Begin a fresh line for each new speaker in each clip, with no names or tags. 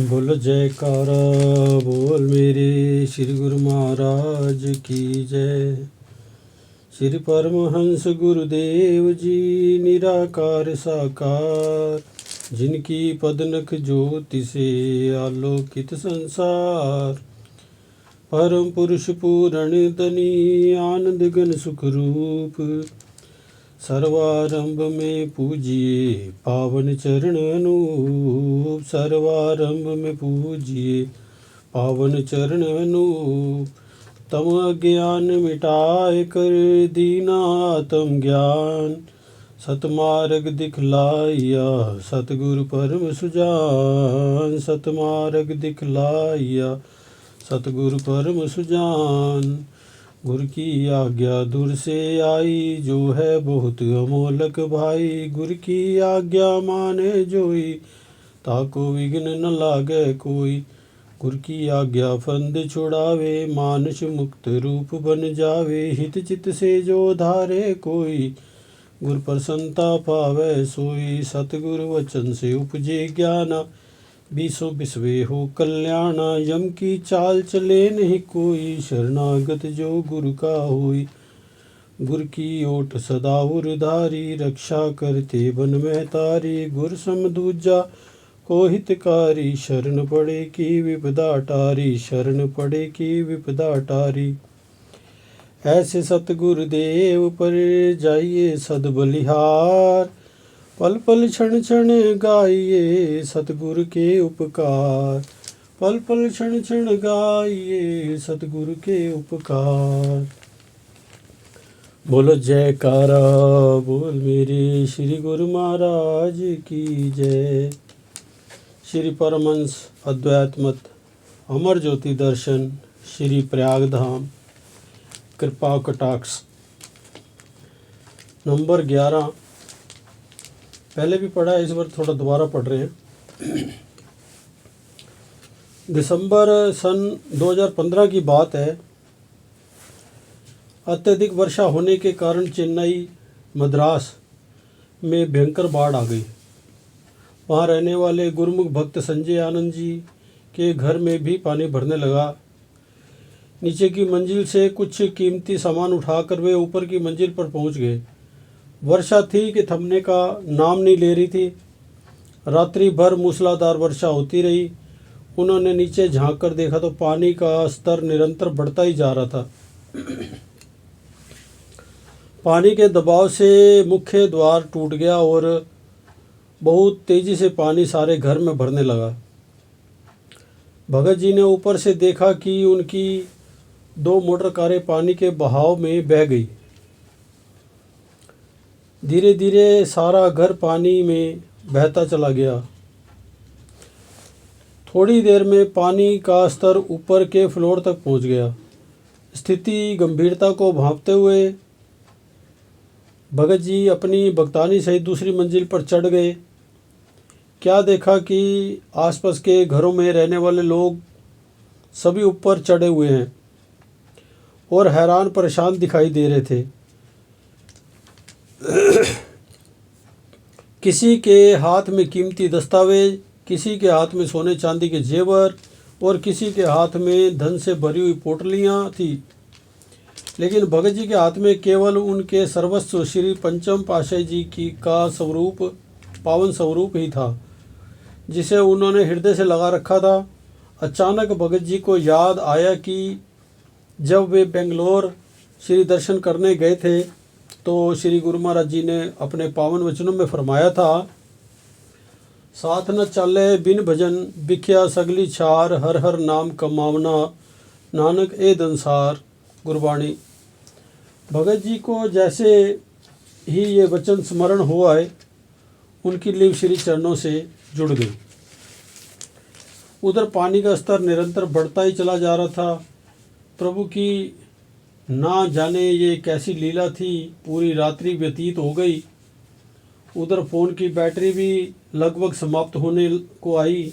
बोल जयकारा बोल मेरे श्री गुरु महाराज की जय। श्री परमहंस गुरुदेव जी निराकार साकार, जिनकी पदनख ज्योति से आलोकित संसार। परम पुरुष पूरण तनी आनंद घन सुख रूप, सर्वारंभ में पूजिए पावन चरण अनूप। सर्वारंभ में पूजिए पावन चरण अनूप। तम अज्ञान मिटाए कर दीना आत्म ज्ञान, सतमार्ग दिखलाइया सतगुरु परम सुजान। सतमार्ग दिखलाइया सतगुरु परम सुजान। गुरु की आज्ञा दूर से आई, जो है बहुत अमोलक भाई। गुरु की आज्ञा माने जोई, ताको विघ्न न लागे कोई। गुर की आज्ञा फंद छुड़ावे, मानस मुक्त रूप बन जावे। हित चित से जो धारे कोई, गुर प्रसन्नता पावै सोई। सतगुर वचन से उपजे ज्ञाना, बीसों बिसवे हो कल्याणा। यम की चाल चले नहीं कोई, शरणागत जो गुरु का होई। गुर की ओट सदा उरधारी, रक्षा करते बन में तारी। गुर सम दूजा को हितकारी, शरण पड़े की विपदा टारी। शरण पड़े की विपदा टारी। ऐसे सतगुरुदेव पर जाइए सद बलिहार, पल पल क्षण क्षण गाइए सतगुरु के उपकार। पल पल क्षण क्षण गाइए सतगुरु के उपकार। बोलो जयकारा बोल मेरे श्री गुरु महाराज की जय। श्री परमहंस अद्वैत मत अमर ज्योति दर्शन श्री प्रयाग धाम कृपा कटाक्ष नंबर 11। पहले भी पढ़ा है, इस बार थोड़ा दोबारा पढ़ रहे हैं। दिसंबर सन 2015 की बात है। अत्यधिक वर्षा होने के कारण चेन्नई मद्रास में भयंकर बाढ़ आ गई। वहाँ रहने वाले गुरुमुख भक्त संजय आनंद जी के घर में भी पानी भरने लगा। नीचे की मंजिल से कुछ कीमती सामान उठाकर वे ऊपर की मंजिल पर पहुँच गए। वर्षा थी कि थमने का नाम नहीं ले रही थी। रात्रि भर मूसलाधार वर्षा होती रही। उन्होंने नीचे झांक कर देखा तो पानी का स्तर निरंतर बढ़ता ही जा रहा था। पानी के दबाव से मुख्य द्वार टूट गया और बहुत तेज़ी से पानी सारे घर में भरने लगा। भगत जी ने ऊपर से देखा कि उनकी 2 मोटर कारें पानी के बहाव में बह गई। धीरे धीरे सारा घर पानी में बहता चला गया। थोड़ी देर में पानी का स्तर ऊपर के फ्लोर तक पहुंच गया। स्थिति गंभीरता को भांपते हुए भगत जी अपनी भगतानी सहित दूसरी मंजिल पर चढ़ गए। क्या देखा कि आसपास के घरों में रहने वाले लोग सभी ऊपर चढ़े हुए हैं और हैरान परेशान दिखाई दे रहे थे। किसी के हाथ में कीमती दस्तावेज, किसी के हाथ में सोने चांदी के जेवर और किसी के हाथ में धन से भरी हुई पोटलियाँ थी। लेकिन भगत जी के हाथ में केवल उनके सर्वस्व श्री पंचम पातशाह जी की का स्वरूप, पावन स्वरूप ही था, जिसे उन्होंने हृदय से लगा रखा था। अचानक भगत जी को याद आया कि जब वे बेंगलोर श्री दर्शन करने गए थे तो श्री गुरु महाराज जी ने अपने पावन वचनों में फरमाया था, साथ न चले बिन भजन, बिख्या सगली छार, हर हर नाम कमावना, नानक ए दंसार। गुरबाणी। भगत जी को जैसे ही ये वचन स्मरण हो आए, उनकी लिव श्री चरणों से जुड़ गई। उधर पानी का स्तर निरंतर बढ़ता ही चला जा रहा था। प्रभु की ना जाने ये कैसी लीला थी। पूरी रात्रि व्यतीत हो गई। उधर फ़ोन की बैटरी भी लगभग समाप्त होने को आई।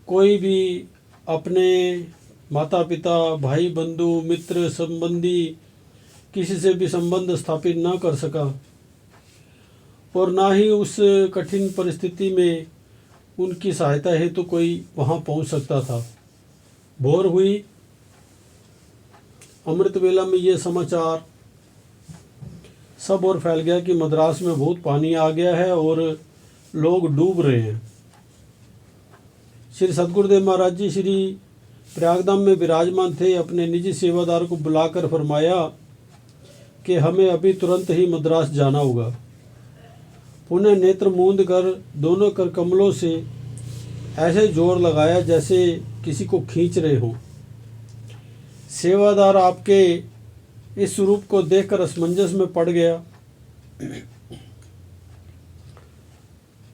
कोई भी अपने माता पिता, भाई बंधु, मित्र, संबंधी किसी से भी संबंध स्थापित न कर सका और ना ही उस कठिन परिस्थिति में उनकी सहायता हेतु कोई वहाँ पहुँच सकता था। भोर हुई। अमृत वेला में ये समाचार सब और फैल गया कि मद्रास में बहुत पानी आ गया है और लोग डूब रहे हैं। श्री सतगुरुदेव महाराज जी श्री प्रयागधाम में विराजमान थे। अपने निजी सेवादार को बुलाकर फरमाया कि हमें अभी तुरंत ही मद्रास जाना होगा। पुनः नेत्र मूंद कर दोनों कर कमलों से ऐसे जोर लगाया जैसे किसी को खींच रहे हों। सेवादार आपके इस स्वरूप को देखकर असमंजस में पड़ गया।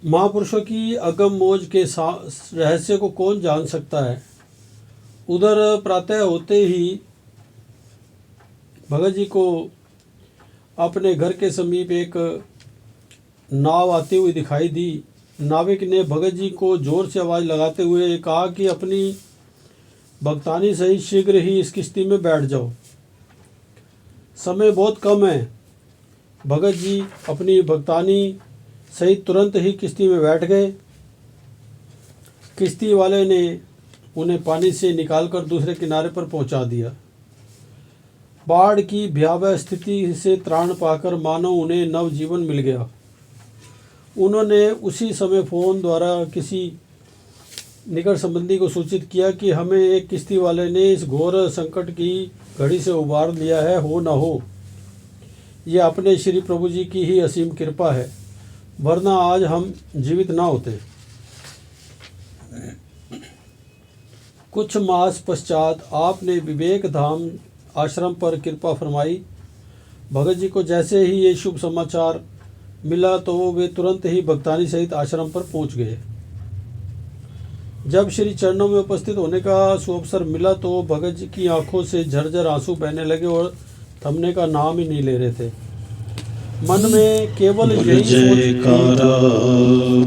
महापुरुषों की अगम मोज के रहस्य को कौन जान सकता है। उधर प्रातः होते ही भगत जी को अपने घर के समीप एक नाव आती हुई दिखाई दी। नाविक ने भगत जी को जोर से आवाज़ लगाते हुए कहा कि अपनी भक्तानी सहित शीघ्र ही इस किश्ती में बैठ जाओ, समय बहुत कम है। भगत जी अपनी भक्तानी सहित तुरंत ही किश्ती में बैठ गए। किश्ती वाले ने उन्हें पानी से निकालकर दूसरे किनारे पर पहुंचा दिया। बाढ़ की भयावह स्थिति से त्राण पाकर मानो उन्हें नवजीवन मिल गया। उन्होंने उसी समय फ़ोन द्वारा किसी निकट संबंधी को सूचित किया कि हमें एक किश्ती वाले ने इस घोर संकट की घड़ी से उबार लिया है, हो न हो यह अपने श्री प्रभु जी की ही असीम कृपा है, वरना आज हम जीवित ना होते। कुछ मास पश्चात आपने विवेक धाम आश्रम पर कृपा फरमाई। भगत जी को जैसे ही ये शुभ समाचार मिला तो वे तुरंत ही भक्तानी सहित आश्रम पर पहुंच गए। जब श्री चरणों में उपस्थित होने का सुअवसर मिला तो भगत जी की आंखों से झरझर आंसू बहने लगे और थमने का नाम ही नहीं ले रहे थे। मन में केवल यही सोच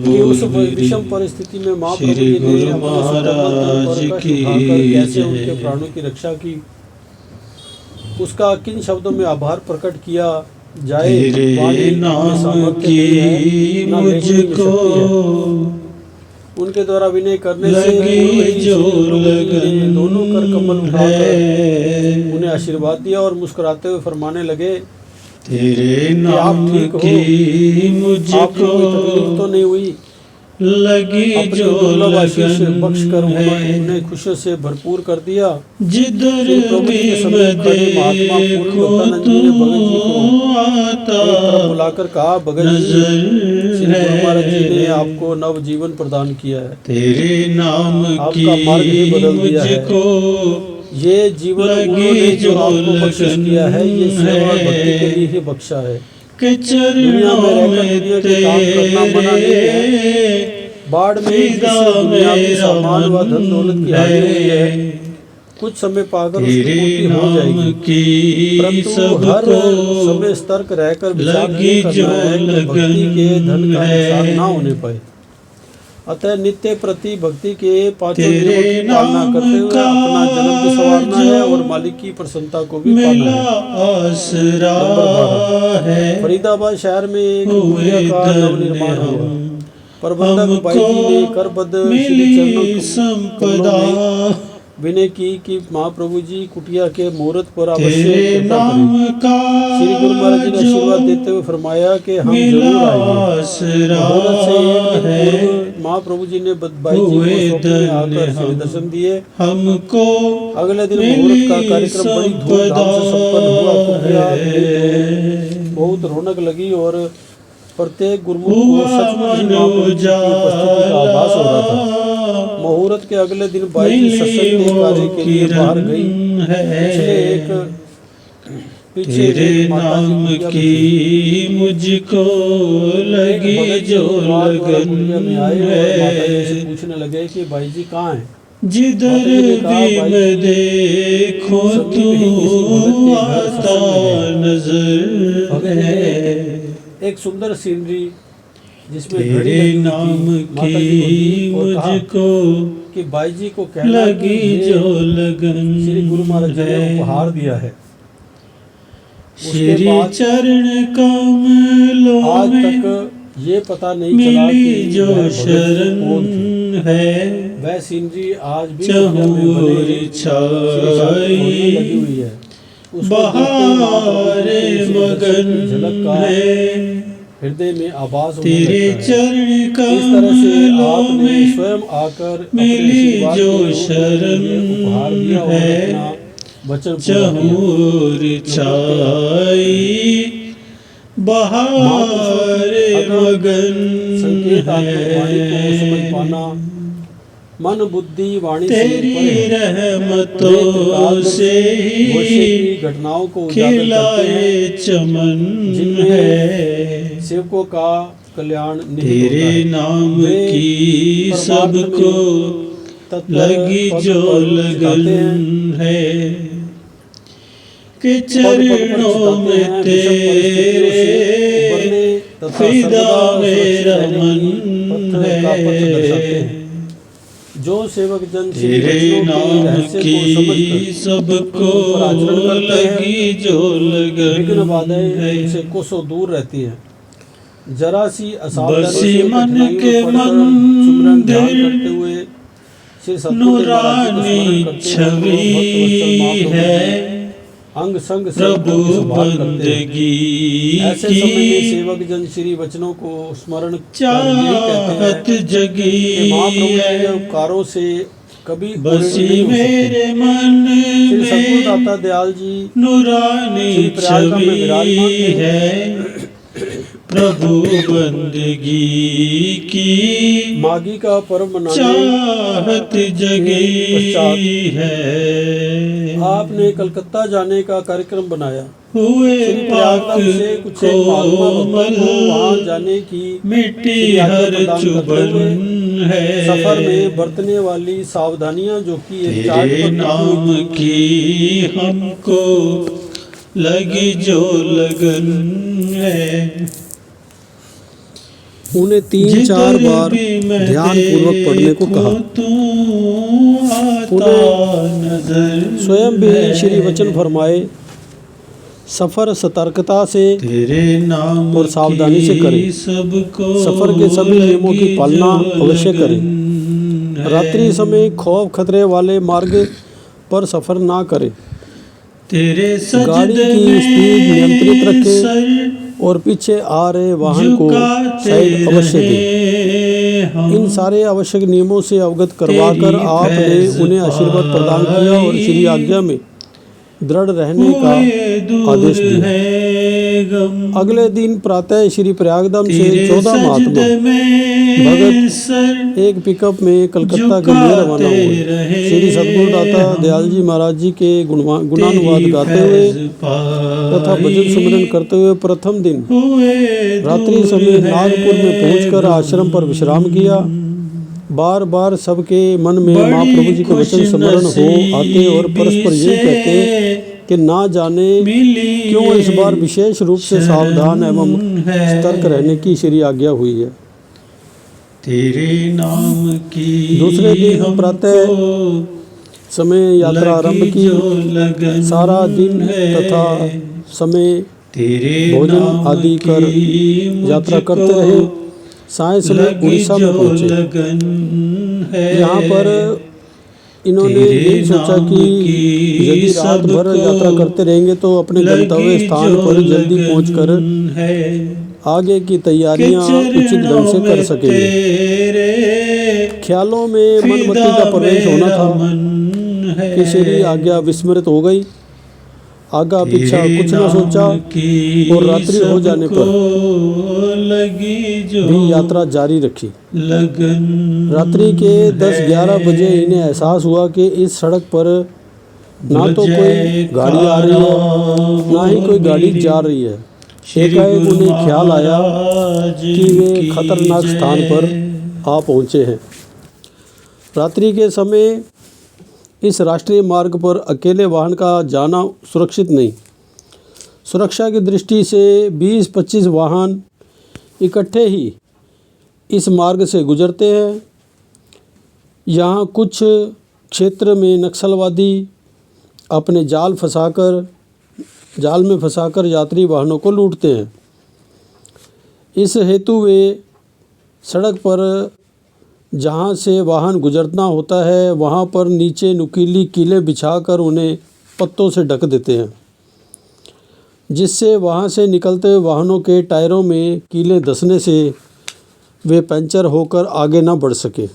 कि उस विषम परिस्थिति में माँ प्रभु जी ने अपने कैसे उनके प्राणों की रक्षा की, उसका किन शब्दों में आभार प्रकट किया जाए।
तेरे नाम की मुझको
उनके द्वारा विनय करने से
जो लगन
दोनों कर कमल उठाकर उन्हें आशीर्वाद दिया और मुस्कुराते हुए फरमाने लगे,
तेरे नाम की मुझको
तो नहीं हुई,
लगी जो लगन
बख्श कर उन्हें खुशियों से भरपूर कर दिया।
जिधर भी मैं देखो तू आता
बुलाकर कहा, भगत जी महाराज जी ने आपको नव जीवन प्रदान किया है,
तेरे नाम
आपका मार्ग ही बदल दिया है। ये जीवन उन्होंने जो आपको बख्शिश किया है, ये सेवा और भक्ति के लिए ही बख्शा है। दुनिया में रहकर दुनिया के काम करना मना नहीं है। बाढ़ में दुनियावी सामान व धन दौलत की हानि हुई है, कुछ समय पाकर उसकी पूर्ति हो जाएगी, परंतु हर समय सतर्क रहकर विचार नहीं करना है कि भक्ति के धन का नुकसान ना होने पाए। अतः नित्य प्रति भक्ति के पांचों नियमों की पालना करते हुए अपना जन्म भी संवारना है और मालिक की प्रसन्नता को भी पाना है। फरीदाबाद शहर में एक कुटिया का नवनिर्माण हुआ। प्रबंधक भाई जी ने करबद्ध श्री चरणों की विनय की कि महाप्रभु जी कुटिया के मुहूर्त पर अवश्य कृपा करें। श्री गुरु महाराज जी ने आशीर्वाद देते हुए फरमाया कि हम जरूर आएंगे। मुहूर्त से एक दिन पूर्व महाप्रभु जी ने भाई जी को स्वप्न में आकर श्री दर्शन दिए। हमको अगले दिन मुहूर्त का कार्यक्रम बड़ी धूमधाम से संपन्न हुआ। कुटिया बहुत रौनक लगी और प्रत्येक गुरुमुख को सचमुच महाप्रभु जी की उपस्थिति का आभास हो रहा था। मुहूर्त के अगले दिन बाई जी सत्संग के कार्य के लिए बाहर गई।
तेरे नाम की मुझको लगी जो लगन है।
पूछने लगे कि भाई जी कहाँ हैं?
जिधर भी मैं देखो तू आता नजर है।
एक सुंदर सीनरी जिसमें
तेरे नाम की मुझको
कि बाई जी को कहना
लगी जो लगन
श्री गुरु महाराज जी ने उपहार दिया है।
श्री चरण कमलों
आज तक ये पता नहीं चला कि
जो शरण है
वह सीनरी आज भी
छाई
लगी हुई है।
बहारे मगन है
हृदय में आवाज
तेरे चरण
कमलों
में
स्वयं आकर
मिली जो शरण है चहूर छाई बहारे मगन है।
मन बुद्धि वाणी
तेरी रहमतों से ही
घटनाओं को
खिलाए चमन है।
सेवकों का कल्याण
तेरे नाम की सबको लगी जो लगन है कि चरणों में तेरे फिदा मेरा मन है।
जो सेवक जन श्री
तेरे
वचनों के
नाम
रहस्य को
की
समझकर
सबको
पर आचरण करते हैं,
लगी जो लगन
विघ्न बाधाएं
है।
उनसे कोसों दूर रहती हैं। जरा सी असावधानी
बसी
से
मन
कठिनाइयों
के
में पड़कर सुमरन ध्यान
मंदिर
करते हुए श्री सतगुरुदेव महाराज जी को
नूरानी
स्मरण करते हैं, तो
छवि
भक्तवत्सल महाप्रभु
है
अंग संग से
प्रभु
उनकी संभाल करते हैं।
बंदगी
ऐसे समय में
की
सेवक जन श्री वचनों को स्मरण कर यही कहते हैं
चाहत जगी
कि महाप्रभु के
है।
उपकारों से कभी पूर्ण
बसी
नहीं हो सकते।
मेरे मन
श्री सतगुरु
में
दाता दयाल जी
नूरानी
श्री प्रयागराज में विराजमान
छवि
थे।
है प्रभु बंदगी की
माघी का पर्व मनाने
चाहत जगी
पश्चात
है।
आपने कलकत्ता जाने का कार्यक्रम बनाया।
हुए
श्री
पाक
प्रयागराज से कुछ एक महात्मा भक्तों को वहां जाने की
मिट्टी
श्री आज्ञा
हर
प्रदान करते
चुबन
हुए
है।
सफर में बरतने वाली सावधानियां जो कि एक चार्ट
तेरे
पर लिखी
नाम
हुई थी,
की हमको लगी जो लगन है।
उन्हें 3-4 बार ध्यान पूर्वक पढ़ने को कहा। उन्हें स्वयं भी श्री वचन फरमाए, सफर सतर्कता से
तेरे नाम
और सावधानी से करें।
सबको
सफर के सभी नियमों की पालना अवश्य करें। रात्रि समय खौफ खतरे वाले मार्ग पर सफर ना करें।
तेरे
गाड़ी की स्पीड नियंत्रित रखें और पीछे आ रहे वाहन को साइड अवश्य दें। इन सारे आवश्यक नियमों से अवगत करवाकर आपने उन्हें आशीर्वाद प्रदान किया और श्री आज्ञा में दृढ़ रहने का आदेश दिया। अगले दिन प्रातः श्री प्रयागधाम से 14 महात्मा भगत एक पिकअप में कलकत्ता के लिए रवाना हुए। श्री सतगुरु दाता दयाल जी महाराज जी के गुणानुवाद गाते हुए तथा भजन सुमरन करते हुए प्रथम दिन रात्रि समय नागपुर में पहुंचकर आश्रम पर विश्राम किया। बार बार सबके मन में महाप्रभु जी के वचन स्मरण हो आते और परस्पर ये कहते कि ना जाने क्यों इस बार विशेष रूप से सावधान एवं सतर्क रहने की श्री आज्ञा हुई है।
तेरे नाम की
दूसरे दिन प्रातः समय यात्रा आरंभ की। सारा दिन तथा समय भोजन आदि कर यात्रा करते रहे। साय समय उड़ीसा में पहुंचे। यहाँ पर इन्होंने यही सोचा कि यदि रात भर यात्रा करते रहेंगे तो अपने गंतव्य स्थान पर जल्दी पहुंचकर आगे की तैयारियां उचित ढंग से कर सकेंगे। ख्यालों में मनमति का प्रवेश होना था कि श्री आज्ञा विस्मृत हो गई। आगा पीछा कुछ न सोचा और रात्रि हो जाने पर भी यात्रा जारी रखी। रात्रि के 10-11 बजे इन्हें एहसास हुआ कि इस सड़क पर ना तो कोई गाड़ी आ रही है ना ही कोई गाड़ी जा रही है। एकाएक उन्हें ख्याल आया कि वे खतरनाक स्थान पर आ पहुँचे हैं। रात्रि के समय इस राष्ट्रीय मार्ग पर अकेले वाहन का जाना सुरक्षित नहीं। सुरक्षा की दृष्टि से 20-25 वाहन इकट्ठे ही इस मार्ग से गुजरते हैं। यहाँ कुछ क्षेत्र में नक्सलवादी अपने जाल में फंसाकर यात्री वाहनों को लूटते हैं। इस हेतु वे सड़क पर जहाँ से वाहन गुजरना होता है वहाँ पर नीचे नुकीली कीलें बिछाकर उन्हें पत्तों से ढक देते हैं, जिससे वहाँ से निकलते वाहनों के टायरों में कीलें धंसने से वे पंचर होकर आगे न बढ़ सके।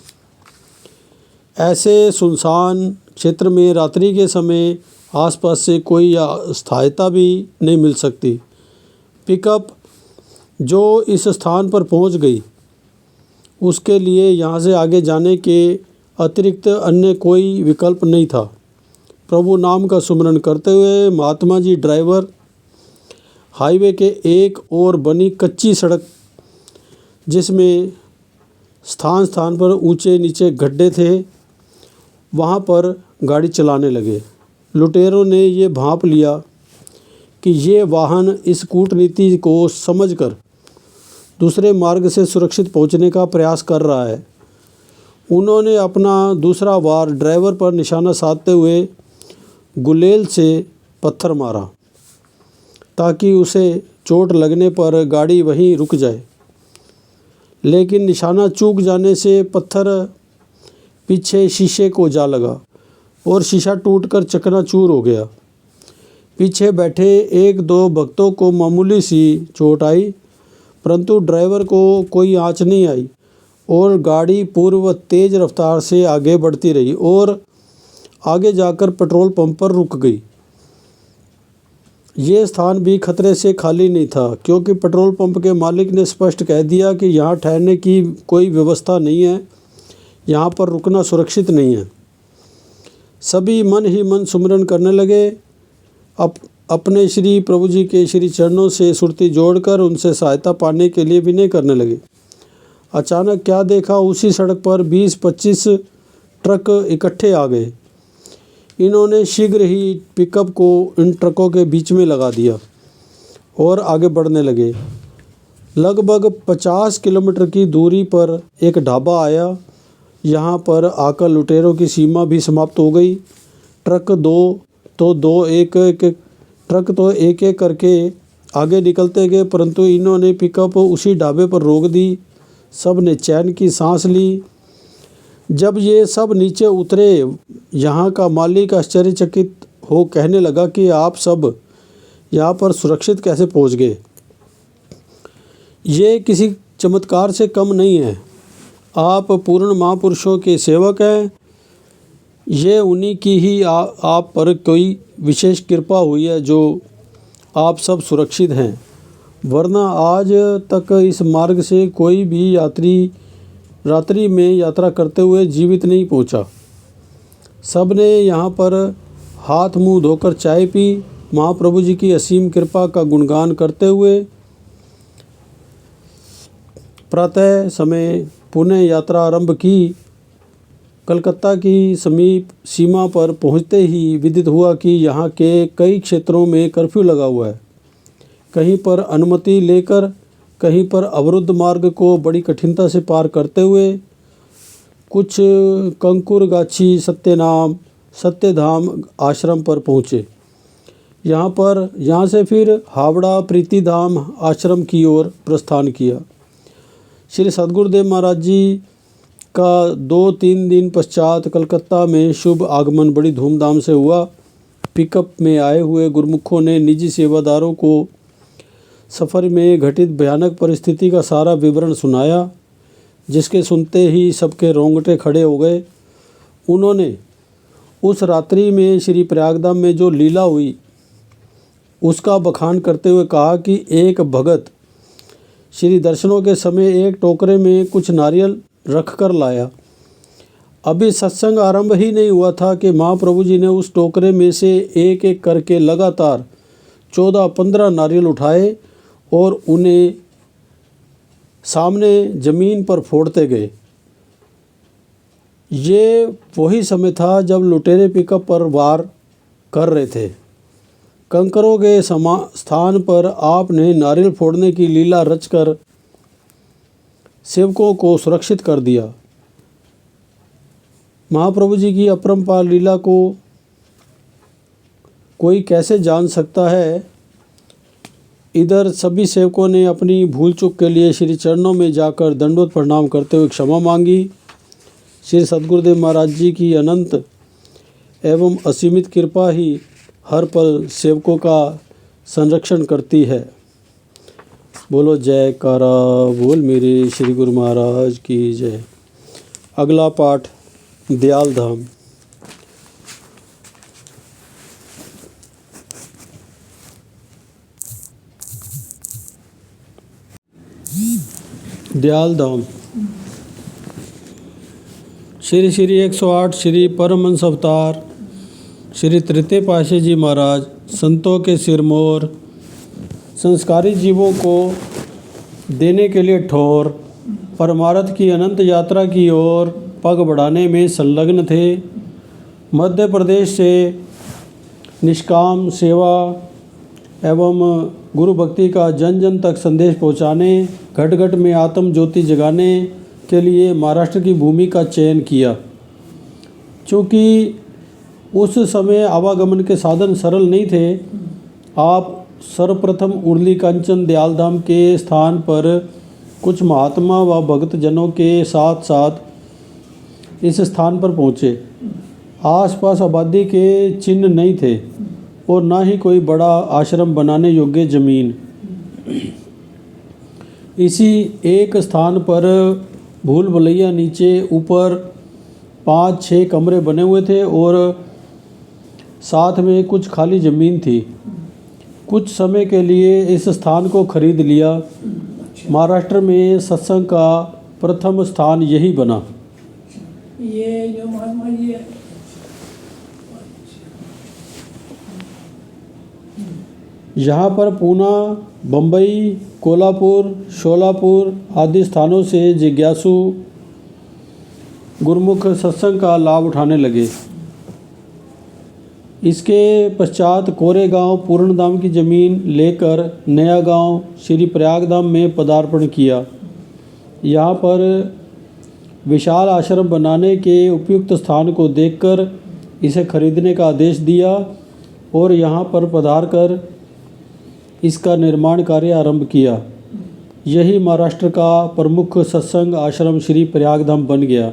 ऐसे सुनसान क्षेत्र में रात्रि के समय आसपास से कोई सहायता भी नहीं मिल सकती। पिकअप जो इस स्थान पर पहुँच गई उसके लिए यहाँ से आगे जाने के अतिरिक्त अन्य कोई विकल्प नहीं था। प्रभु नाम का सुमरन करते हुए महात्मा जी ड्राइवर हाईवे के एक ओर बनी कच्ची सड़क, जिसमें स्थान स्थान पर ऊंचे नीचे गड्ढे थे, वहाँ पर गाड़ी चलाने लगे। लुटेरों ने ये भांप लिया कि ये वाहन इस कूटनीति को समझकर दूसरे मार्ग से सुरक्षित पहुंचने का प्रयास कर रहा है। उन्होंने अपना दूसरा वार ड्राइवर पर निशाना साधते हुए गुलेल से पत्थर मारा ताकि उसे चोट लगने पर गाड़ी वहीं रुक जाए, लेकिन निशाना चूक जाने से पत्थर पीछे शीशे को जा लगा और शीशा टूटकर चकनाचूर हो गया। पीछे बैठे एक दो भक्तों को मामूली सी चोट आई, परंतु ड्राइवर को कोई आँच नहीं आई और गाड़ी पूर्व तेज़ रफ्तार से आगे बढ़ती रही और आगे जाकर पेट्रोल पंप पर रुक गई। ये स्थान भी खतरे से खाली नहीं था, क्योंकि पेट्रोल पंप के मालिक ने स्पष्ट कह दिया कि यहाँ ठहरने की कोई व्यवस्था नहीं है, यहाँ पर रुकना सुरक्षित नहीं है। सभी मन ही मन सुमिरन करने लगे, अपने श्री प्रभु जी के श्री चरणों से सुरती जोड़कर उनसे सहायता पाने के लिए विनय करने लगे। अचानक क्या देखा, उसी सड़क पर 20-25 ट्रक इकट्ठे आ गए। इन्होंने शीघ्र ही पिकअप को इन ट्रकों के बीच में लगा दिया और आगे बढ़ने लगे। लगभग 50 किलोमीटर की दूरी पर एक ढाबा आया। यहाँ पर आकर लुटेरों की सीमा भी समाप्त हो गई। ट्रक एक एक करके आगे निकलते गए, परंतु इन्होंने पिकअप उसी ढाबे पर रोक दी। सब ने चैन की सांस ली। जब ये सब नीचे उतरे, यहाँ का मालिक आश्चर्यचकित हो कहने लगा कि आप सब यहाँ पर सुरक्षित कैसे पहुँच गए। ये किसी चमत्कार से कम नहीं है। आप पूर्ण महापुरुषों के सेवक हैं। ये उन्हीं की ही आप पर कोई विशेष कृपा हुई है जो आप सब सुरक्षित हैं, वरना आज तक इस मार्ग से कोई भी यात्री रात्रि में यात्रा करते हुए जीवित नहीं पहुंचा। सब ने यहाँ पर हाथ मुंह धोकर चाय पी, महाप्रभु जी की असीम कृपा का गुणगान करते हुए प्रातः समय पुनः यात्रा आरंभ की। कलकत्ता की समीप सीमा पर पहुँचते ही विदित हुआ कि यहाँ के कई क्षेत्रों में कर्फ्यू लगा हुआ है। कहीं पर अनुमति लेकर, कहीं पर अवरुद्ध मार्ग को बड़ी कठिनता से पार करते हुए कुछ कंकुरगाछी सत्यधाम आश्रम पर पहुँचे। यहाँ से फिर हावड़ा प्रीतिधाम आश्रम की ओर प्रस्थान किया। श्री सद्गुरुदेव महाराज जी का 2-3 दिन पश्चात कलकत्ता में शुभ आगमन बड़ी धूमधाम से हुआ। पिकअप में आए हुए गुरुमुखों ने निजी सेवादारों को सफ़र में घटित भयानक परिस्थिति का सारा विवरण सुनाया, जिसके सुनते ही सबके रोंगटे खड़े हो गए। उन्होंने उस रात्रि में श्री प्रयागधाम में जो लीला हुई उसका बखान करते हुए कहा कि एक भगत श्री दर्शनों के समय एक टोकरे में कुछ नारियल रख कर लाया। अभी सत्संग आरंभ ही नहीं हुआ था कि महाप्रभु जी ने उस टोकरे में से एक एक करके लगातार 14-15 नारियल उठाए और उन्हें सामने ज़मीन पर फोड़ते गए। ये वही समय था जब लुटेरे पिकअप पर वार कर रहे थे। कंकरों के स्थान पर आपने नारियल फोड़ने की लीला रचकर सेवकों को सुरक्षित कर दिया। महाप्रभु जी की अपरंपार लीला को कोई कैसे जान सकता है। इधर सभी सेवकों ने अपनी भूल चूक के लिए श्री चरणों में जाकर दंडवत प्रणाम करते हुए क्षमा मांगी। श्री सद्गुरुदेव महाराज जी की अनंत एवं असीमित कृपा ही हर पल सेवकों का संरक्षण करती है। बोलो जयकारा बोल मेरे श्री गुरु महाराज की जय। अगला पाठ दयाल धाम। दयाल धाम। श्री 108 श्री परमहंस अवतार श्री तृतीय पातशाही जी महाराज संतों के सिरमौर, संस्कारी जीवों को देने के लिए ठोर, परमार्थ की अनंत यात्रा की ओर पग बढ़ाने में संलग्न थे। मध्य प्रदेश से निष्काम सेवा एवं गुरु भक्ति का जन जन तक संदेश पहुँचाने, घट घट में आत्म ज्योति जगाने के लिए महाराष्ट्र की भूमि का चयन किया। चूँकि उस समय आवागमन के साधन सरल नहीं थे, आप सर्वप्रथम उर्ली कांचन दयालधाम के स्थान पर कुछ महात्मा व भक्त जनों के साथ साथ इस स्थान पर पहुँचे। आसपास आबादी के चिन्ह नहीं थे और ना ही कोई बड़ा आश्रम बनाने योग्य जमीन। इसी एक स्थान पर भूल भुलैया नीचे ऊपर 5-6 कमरे बने हुए थे और साथ में कुछ खाली ज़मीन थी। कुछ समय के लिए इस स्थान को खरीद लिया। महाराष्ट्र में सत्संग का प्रथम स्थान यही बना।
ये जो महात्मा जी है,
यहाँ पर पूना, बम्बई, कोल्हापुर, शोलापुर आदि स्थानों से जिज्ञासु गुरुमुख सत्संग का लाभ उठाने लगे। इसके पश्चात कोरेगांव पूर्णधाम की ज़मीन लेकर नया गांव श्री प्रयागधाम में पदार्पण किया। यहाँ पर विशाल आश्रम बनाने के उपयुक्त स्थान को देखकर इसे खरीदने का आदेश दिया और यहाँ पर पधार कर इसका निर्माण कार्य आरंभ किया। यही महाराष्ट्र का प्रमुख सत्संग आश्रम श्री प्रयागधाम बन गया।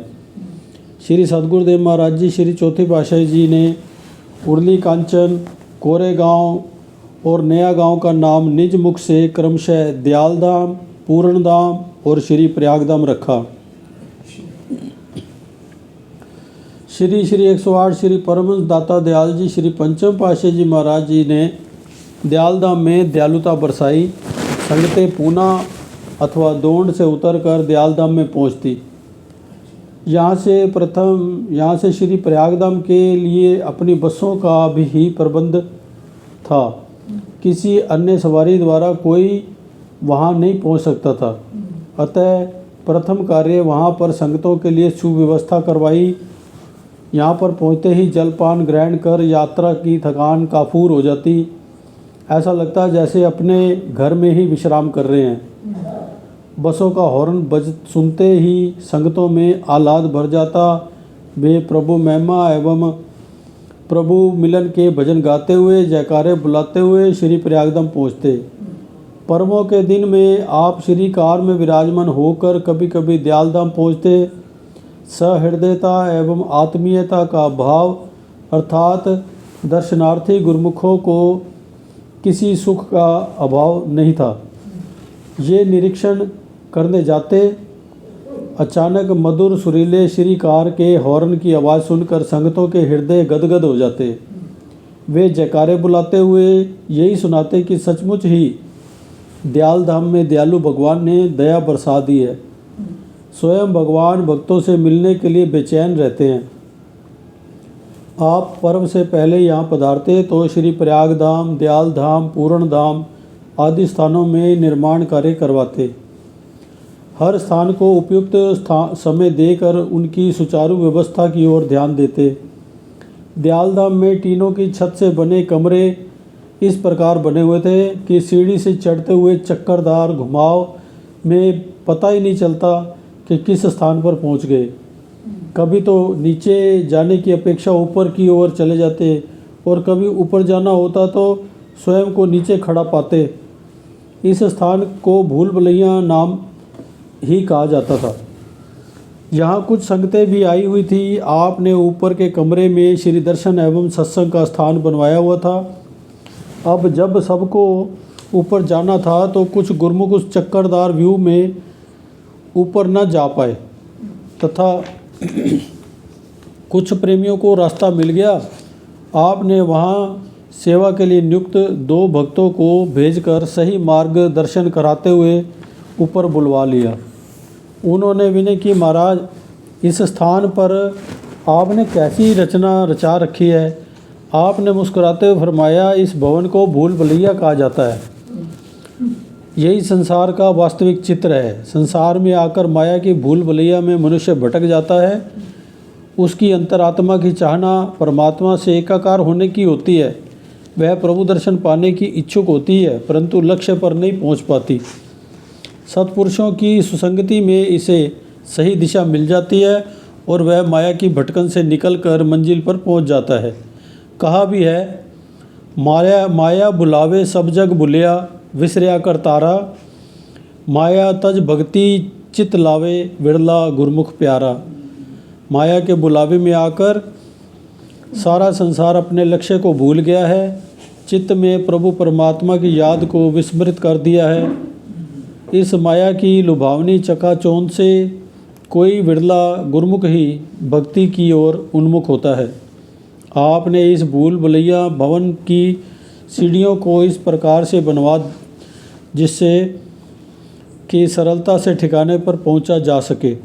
श्री सद्गुरुदेव महाराज जी श्री चौथे पातशाही जी ने उर्ली कांचन, कोरेगांव और नया गांव का नाम निज मुख से क्रमशः दयालधाम, पूर्णधाम और श्री प्रयागधाम रखा। श्री 108 श्री परमहंस दाता दयाल जी श्री पंचम पातशाही जी महाराज जी ने दयालधाम में दयालुता बरसाई। संगतें पूना अथवा दोंड से उतरकर दयालधाम में पहुंचती। यहाँ से श्री प्रयागधाम के लिए अपनी बसों का भी प्रबंध था। किसी अन्य सवारी द्वारा कोई वहाँ नहीं पहुँच सकता था। अतः प्रथम कार्य वहाँ पर संगतों के लिए सुव्यवस्था करवाई। यहाँ पर पहुँचते ही जलपान ग्रहण कर यात्रा की थकान काफूर हो जाती। ऐसा लगता जैसे अपने घर में ही विश्राम कर रहे हैं। बसों का हॉर्न बज सुनते ही संगतों में आह्लाद भर जाता। वे प्रभु महिमा एवं प्रभु मिलन के भजन गाते हुए, जयकारे बुलाते हुए श्री प्रयागधाम पहुँचते। पर्वों के दिन में आप श्री कार में विराजमान होकर कभी कभी दयालधाम पहुँचते। सहृदयता एवं आत्मीयता का भाव अर्थात दर्शनार्थी गुरुमुखों को किसी सुख का अभाव नहीं था। ये निरीक्षण करने जाते। अचानक मधुर सुरीले श्रीकार के हॉर्न की आवाज़ सुनकर संगतों के हृदय गदगद हो जाते। वे जयकारे बुलाते हुए यही सुनाते कि सचमुच ही दयालधाम में दयालु भगवान ने दया बरसा दी है। स्वयं भगवान भक्तों से मिलने के लिए बेचैन रहते हैं। आप पर्व से पहले यहाँ पधारते तो श्री प्रयागधाम, दयालधाम, पूर्णधाम आदि स्थानों में निर्माण कार्य करवाते। हर स्थान को उपयुक्त समय देकर उनकी सुचारू व्यवस्था की ओर ध्यान देते। दयालधाम में टीनों की छत से बने कमरे इस प्रकार बने हुए थे कि सीढ़ी से चढ़ते हुए चक्करदार घुमाव में पता ही नहीं चलता कि किस स्थान पर पहुंच गए। कभी तो नीचे जाने की अपेक्षा ऊपर की ओर चले जाते और कभी ऊपर जाना होता तो स्वयं को नीचे खड़ा पाते। इस स्थान को भूल भुलैया नाम ही कहा जाता था। यहाँ कुछ संगतें भी आई हुई थी। आपने ऊपर के कमरे में श्री दर्शन एवं सत्संग का स्थान बनवाया हुआ था। अब जब सबको ऊपर जाना था तो कुछ गुरुमुख उस चक्करदार व्यू में ऊपर न जा पाए तथा कुछ प्रेमियों को रास्ता मिल गया। आपने वहाँ सेवा के लिए नियुक्त 2 भक्तों को भेजकर सही मार्गदर्शन कराते हुए ऊपर बुलवा लिया। उन्होंने विनय की, महाराज इस स्थान पर आपने कैसी रचना रचा रखी है। आपने मुस्कुराते हुए फरमाया, इस भवन को भूल भुलैया कहा जाता है। यही संसार का वास्तविक चित्र है। संसार में आकर माया की भूल भुलैया में मनुष्य भटक जाता है। उसकी अंतरात्मा की चाहना परमात्मा से एकाकार होने की होती है। वह प्रभु दर्शन पाने की इच्छुक होती है परंतु लक्ष्य पर नहीं पहुंच पाती। सत्पुरुषों की सुसंगति में इसे सही दिशा मिल जाती है और वह माया की भटकन से निकलकर मंजिल पर पहुंच जाता है। कहा भी है, माया माया बुलावे सब जग भुलिया, विसरिया कर तारा, माया तज भक्ति चित लावे, विरला गुरमुख प्यारा। माया के बुलावे में आकर सारा संसार अपने लक्ष्य को भूल गया है, चित्त में प्रभु परमात्मा की याद को विस्मृत कर दिया है। इस माया की लुभावनी चकाचौंध से कोई विरला गुरमुख ही भक्ति की ओर उन्मुख होता है। आपने इस भूल भुलैया भवन की सीढ़ियों को इस प्रकार से बनवा जिससे कि सरलता से ठिकाने पर पहुंचा जा सके।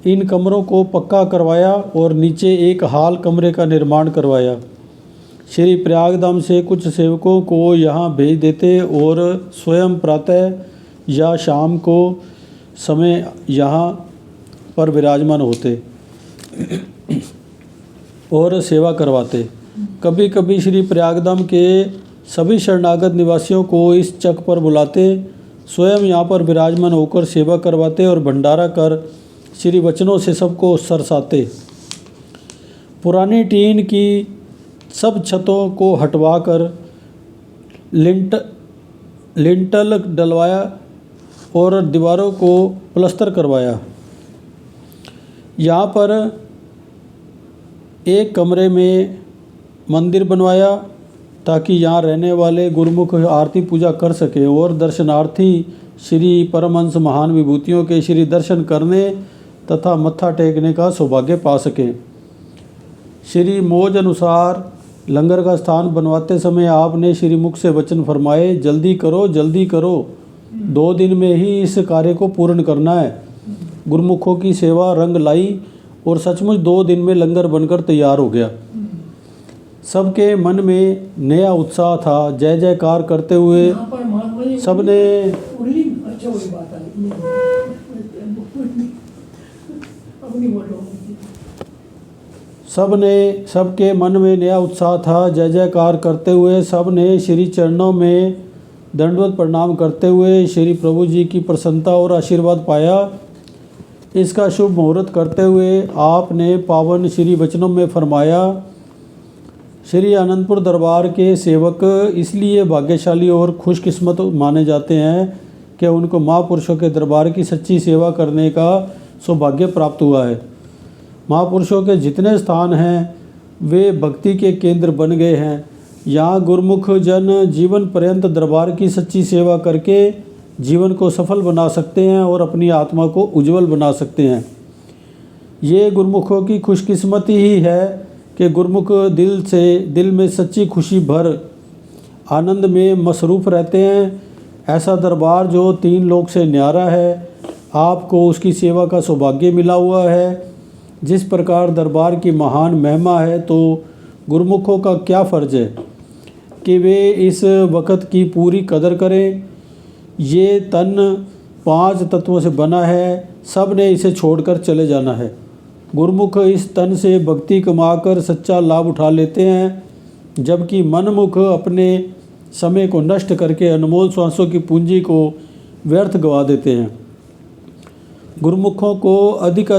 इन कमरों को पक्का करवाया और नीचे एक हाल कमरे का निर्माण करवाया। श्री प्रयागधाम से कुछ सेवकों को यहाँ भेज देते और स्वयं प्रातः या शाम को समय यहाँ पर विराजमान होते और सेवा करवाते। कभी कभी श्री प्रयागधाम के सभी शरणागत निवासियों को इस चक पर बुलाते, स्वयं यहाँ पर विराजमान होकर सेवा करवाते और भंडारा कर श्री वचनों से सबको सरसाते। पुरानी टीन की सब छतों को हटवाकर लिंटल डलवाया और दीवारों को प्लस्तर करवाया। यहाँ पर एक कमरे में मंदिर बनवाया ताकि यहाँ रहने वाले गुरुमुख आरती पूजा कर सके और दर्शनार्थी श्री परमहंस महान विभूतियों के श्री दर्शन करने तथा मत्था टेकने का सौभाग्य पा सके। श्री मौज अनुसार लंगर का स्थान बनवाते समय आपने श्री मुख से वचन फरमाए, जल्दी करो 2 दिन में ही इस कार्य को पूर्ण करना है। गुरुमुखों की सेवा रंग लाई और सचमुच 2 दिन में लंगर बनकर तैयार हो गया। सबके मन में नया उत्साह था। जय जयकार करते हुए
यहाँ पर महात्मा जी
सबने
उर्ली अच्छा वही बात है अपनी बोलो।
सबके मन में नया उत्साह था। जय जयकार करते हुए सबने श्री चरणों में दंडवत प्रणाम करते हुए श्री प्रभु जी की प्रसन्नता और आशीर्वाद पाया। इसका शुभ मुहूर्त करते हुए आपने पावन श्री वचनों में फरमाया, श्री आनंदपुर दरबार के सेवक इसलिए भाग्यशाली और खुशकिस्मत माने जाते हैं कि उनको महापुरुषों के दरबार की सच्ची सेवा करने का सौभाग्य प्राप्त हुआ है। महापुरुषों के जितने स्थान हैं वे भक्ति के केंद्र बन गए हैं। यहाँ गुरुमुख जन जीवन पर्यंत दरबार की सच्ची सेवा करके जीवन को सफल बना सकते हैं और अपनी आत्मा को उज्जवल बना सकते हैं। ये गुरुमुखों की खुशकिस्मती ही है कि गुरुमुख दिल में सच्ची खुशी भर आनंद में मसरूफ़ रहते हैं। ऐसा दरबार जो 3 लोक से न्यारा है, आपको उसकी सेवा का सौभाग्य मिला हुआ है। जिस प्रकार दरबार की महान महिमा है, तो गुरुमुखों का क्या फ़र्ज है कि वे इस वक़्त की पूरी कदर करें। ये तन 5 तत्वों से बना है, सब ने इसे छोड़कर चले जाना है। गुरुमुख इस तन से भक्ति कमाकर सच्चा लाभ उठा लेते हैं, जबकि मनमुख अपने समय को नष्ट करके अनमोल श्वासों की पूंजी को व्यर्थ गवा देते हैं। गुरुमुखों को अधिक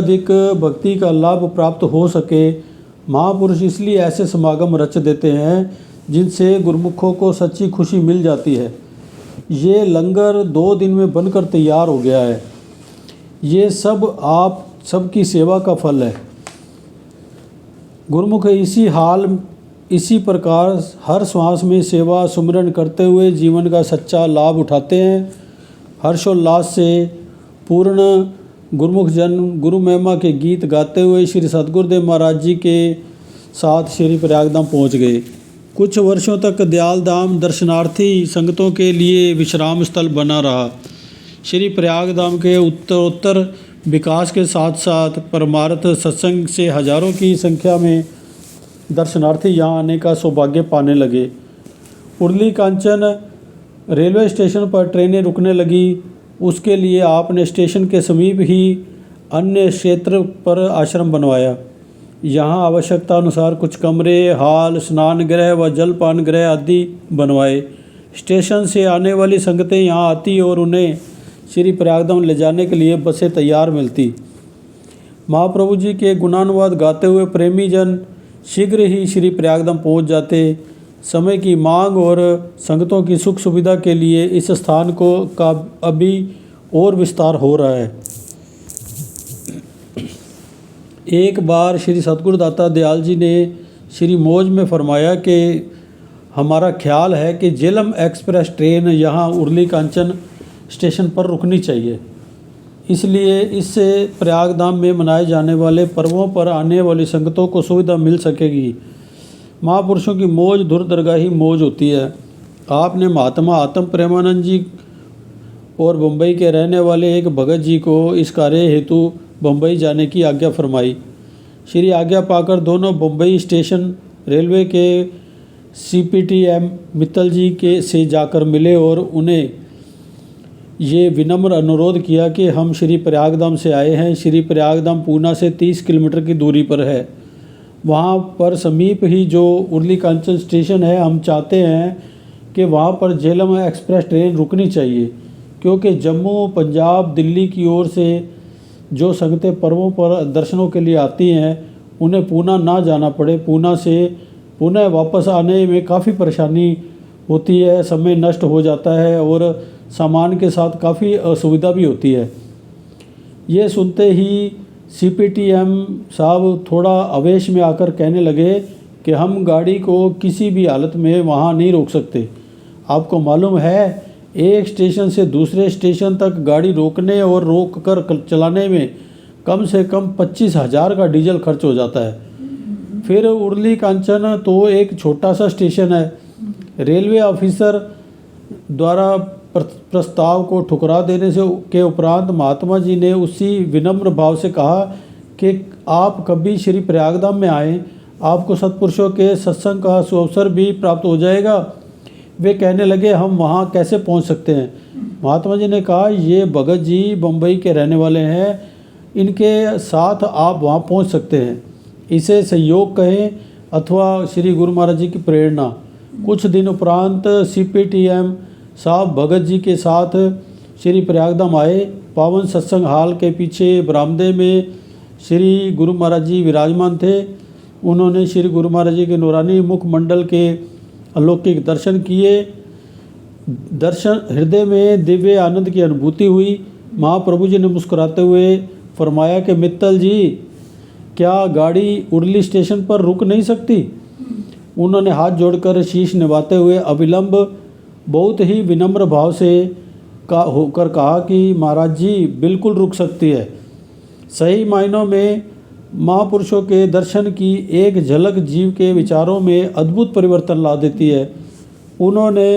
भक्ति का लाभ प्राप्त हो सके, महापुरुष इसलिए ऐसे समागम रच देते हैं जिनसे गुरुमुखों को सच्ची खुशी मिल जाती है। ये लंगर 2 दिन में बनकर तैयार हो गया है। ये सब आप सबकी सेवा का फल है। गुरुमुख इसी प्रकार हर श्वास में सेवा सुमिरन करते हुए जीवन का सच्चा लाभ उठाते हैं। हर्षोल्लास से पूर्ण गुरुमुख जन गुरु महिमा के गीत गाते हुए श्री सतगुरुदेव महाराज जी के साथ श्री प्रयागधाम पहुँच गए। कुछ वर्षों तक दयालधाम दर्शनार्थी संगतों के लिए विश्राम स्थल बना रहा। श्री प्रयागधाम के उत्तरोत्तर विकास के साथ साथ परमार्थ सत्संग से हजारों की संख्या में दर्शनार्थी यहाँ आने का सौभाग्य पाने लगे। उर्ली कांचन रेलवे स्टेशन पर ट्रेनें रुकने लगी। उसके लिए आपने स्टेशन के समीप ही अन्य क्षेत्र पर आश्रम बनवाया। यहाँ आवश्यकता अनुसार कुछ कमरे, हाल, स्नान गृह व जलपान गृह आदि बनवाए। स्टेशन से आने वाली संगतें यहाँ आती और उन्हें श्री प्रयागधाम ले जाने के लिए बसें तैयार मिलती। महाप्रभु जी के गुणानुवाद गाते हुए प्रेमी जन शीघ्र ही श्री प्रयागधाम पहुंच जाते। समय की मांग और संगतों की सुख सुविधा के लिए इस स्थान को का अभी और विस्तार हो रहा है। एक बार श्री सतगुरुदाता दयाल जी ने श्री मौज में फरमाया कि हमारा ख्याल है कि झेलम एक्सप्रेस ट्रेन यहाँ उर्ली कांचन स्टेशन पर रुकनी चाहिए, इसलिए इससे प्रयागधाम में मनाए जाने वाले पर्वों पर आने वाली संगतों को सुविधा मिल सकेगी। महापुरुषों की मौज दुर्दरगाही मौज होती है। आपने महात्मा आत्म प्रेमानंद जी और बम्बई के रहने वाले एक भगत जी को इस कार्य हेतु बम्बई जाने की आज्ञा फरमाई। श्री आज्ञा पाकर दोनों बम्बई स्टेशन रेलवे के CPTM मित्तल जी के से जाकर मिले और उन्हें ये विनम्र अनुरोध किया कि हम श्री प्रयागधाम से आए हैं। श्री प्रयागधाम पूना से 30 किलोमीटर की दूरी पर है। वहाँ पर समीप ही जो उर्ली कांचन स्टेशन है, हम चाहते हैं कि वहाँ पर झेलम एक्सप्रेस ट्रेन रुकनी चाहिए, क्योंकि जम्मू पंजाब दिल्ली की ओर से जो संगतें पर्वों पर दर्शनों के लिए आती हैं उन्हें पूना ना जाना पड़े। पूना से पुनः वापस आने में काफ़ी परेशानी होती है, समय नष्ट हो जाता है और सामान के साथ काफ़ी असुविधा भी होती है। ये सुनते ही CPTM साहब थोड़ा आवेश में आकर कहने लगे कि हम गाड़ी को किसी भी हालत में वहाँ नहीं रोक सकते। आपको मालूम है, एक स्टेशन से दूसरे स्टेशन तक गाड़ी रोकने और रोक कर चलाने में कम से कम 25,000 का डीजल खर्च हो जाता है। फिर उर्ली कांचन तो एक छोटा सा स्टेशन है। रेलवे ऑफिसर द्वारा प्रस्ताव को ठुकरा देने से के उपरांत महात्मा जी ने उसी विनम्र भाव से कहा कि आप कभी श्री प्रयागधाम में आएँ, आपको सत्पुरुषों के सत्संग का सुअवसर भी प्राप्त हो जाएगा। वे कहने लगे, हम वहाँ कैसे पहुँच सकते हैं? महात्मा जी ने कहा, ये भगत जी बम्बई के रहने वाले हैं, इनके साथ आप वहाँ पहुँच सकते हैं। इसे सहयोग कहें अथवा श्री गुरु महाराज जी की प्रेरणा। कुछ दिन उपरांत CPTM साहब भगत जी के साथ श्री प्रयागधाम आए। पावन सत्संग हाल के पीछे बरामदे में श्री गुरु महाराज जी विराजमान थे। उन्होंने श्री गुरु महाराज जी के नूरानी मुखमंडल के अलौकिक दर्शन किए। दर्शन हृदय में दिव्य आनंद की अनुभूति हुई। महाप्रभु जी ने मुस्कुराते हुए फरमाया कि मित्तल जी, क्या गाड़ी उर्ली स्टेशन पर रुक नहीं सकती? उन्होंने हाथ जोड़कर शीश निभाते हुए अविलंब बहुत ही विनम्र भाव से होकर कहा कि महाराज जी, बिल्कुल रुक सकती है। सही मायनों में महापुरुषों के दर्शन की एक झलक जीव के विचारों में अद्भुत परिवर्तन ला देती है। उन्होंने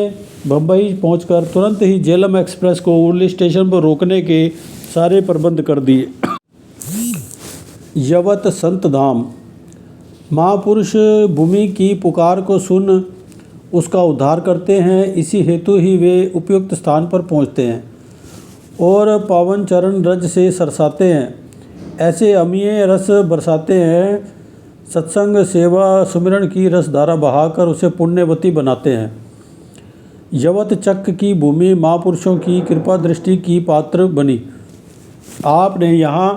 बम्बई पहुंचकर तुरंत ही झेलम एक्सप्रेस को उर्ली स्टेशन पर रोकने के सारे प्रबंध कर दिए। यवत संत धाम। महापुरुष भूमि की पुकार को सुन उसका उद्धार करते हैं। इसी हेतु ही वे उपयुक्त स्थान पर पहुंचते हैं और पावन चरण रज से सरसाते हैं। ऐसे अमीय रस बरसाते हैं। सत्संग सेवा सुमिरन की रसधारा बहाकर उसे पुण्यवती बनाते हैं। यवत चक की भूमि महापुरुषों की कृपा दृष्टि की पात्र बनी। आपने यहाँ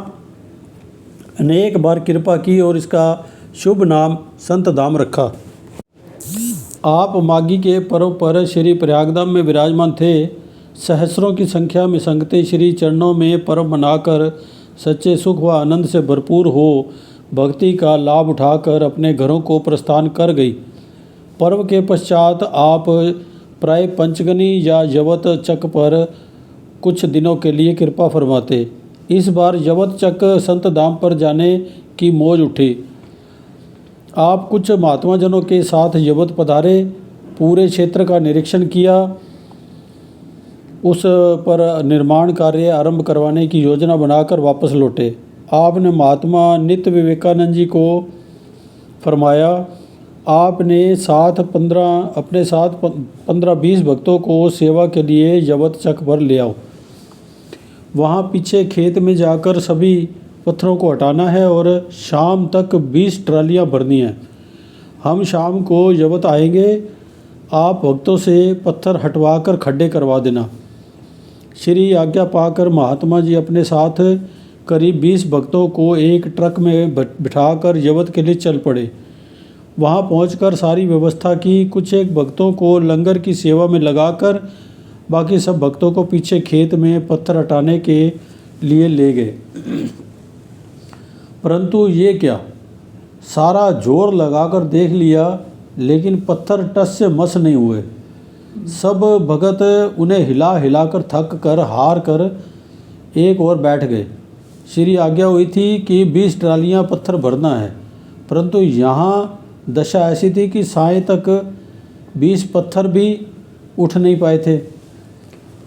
अनेक बार कृपा की और इसका शुभ नाम संत धाम रखा। आप माघी के पर्व पर श्री प्रयागधाम में विराजमान थे। सहस्रों की संख्या में संगतें श्री चरणों में पर्व मनाकर सच्चे सुख व आनंद से भरपूर हो भक्ति का लाभ उठाकर अपने घरों को प्रस्थान कर गई। पर्व के पश्चात आप प्राय पंचगनी या यवत चक पर कुछ दिनों के लिए कृपा फरमाते। इस बार यवत चक संत धाम पर जाने की मौज उठी। आप कुछ महात्मा जनों के साथ यवत पधारे, पूरे क्षेत्र का निरीक्षण किया, उस पर निर्माण कार्य आरंभ करवाने की योजना बनाकर वापस लौटे। आपने महात्मा नित्य विवेकानंद जी को फरमाया, आपने अपने साथ 15-20 भक्तों को सेवा के लिए यवत चक पर ले आओ। वहाँ पीछे खेत में जाकर सभी पत्थरों को हटाना है और शाम तक 20 ट्रालियाँ भरनी हैं। हम शाम को यवत आएंगे, आप भक्तों से पत्थर हटवा कर खड्डे करवा देना। श्री आज्ञा पाकर महात्मा जी अपने साथ करीब 20 भक्तों को एक ट्रक में बिठाकर यवत के लिए चल पड़े। वहां पहुंचकर सारी व्यवस्था की। कुछ एक भक्तों को लंगर की सेवा में लगाकर बाकी सब भक्तों को पीछे खेत में पत्थर हटाने के लिए ले गए। परंतु ये क्या, सारा जोर लगाकर देख लिया लेकिन पत्थर टस से मस नहीं हुए। सब भगत उन्हें हिला हिलाकर थक कर हार कर एक और बैठ गए। श्री आज्ञा हुई थी कि 20 ट्रालियां पत्थर भरना है, परंतु यहाँ दशा ऐसी थी कि साय तक 20 पत्थर भी उठ नहीं पाए थे।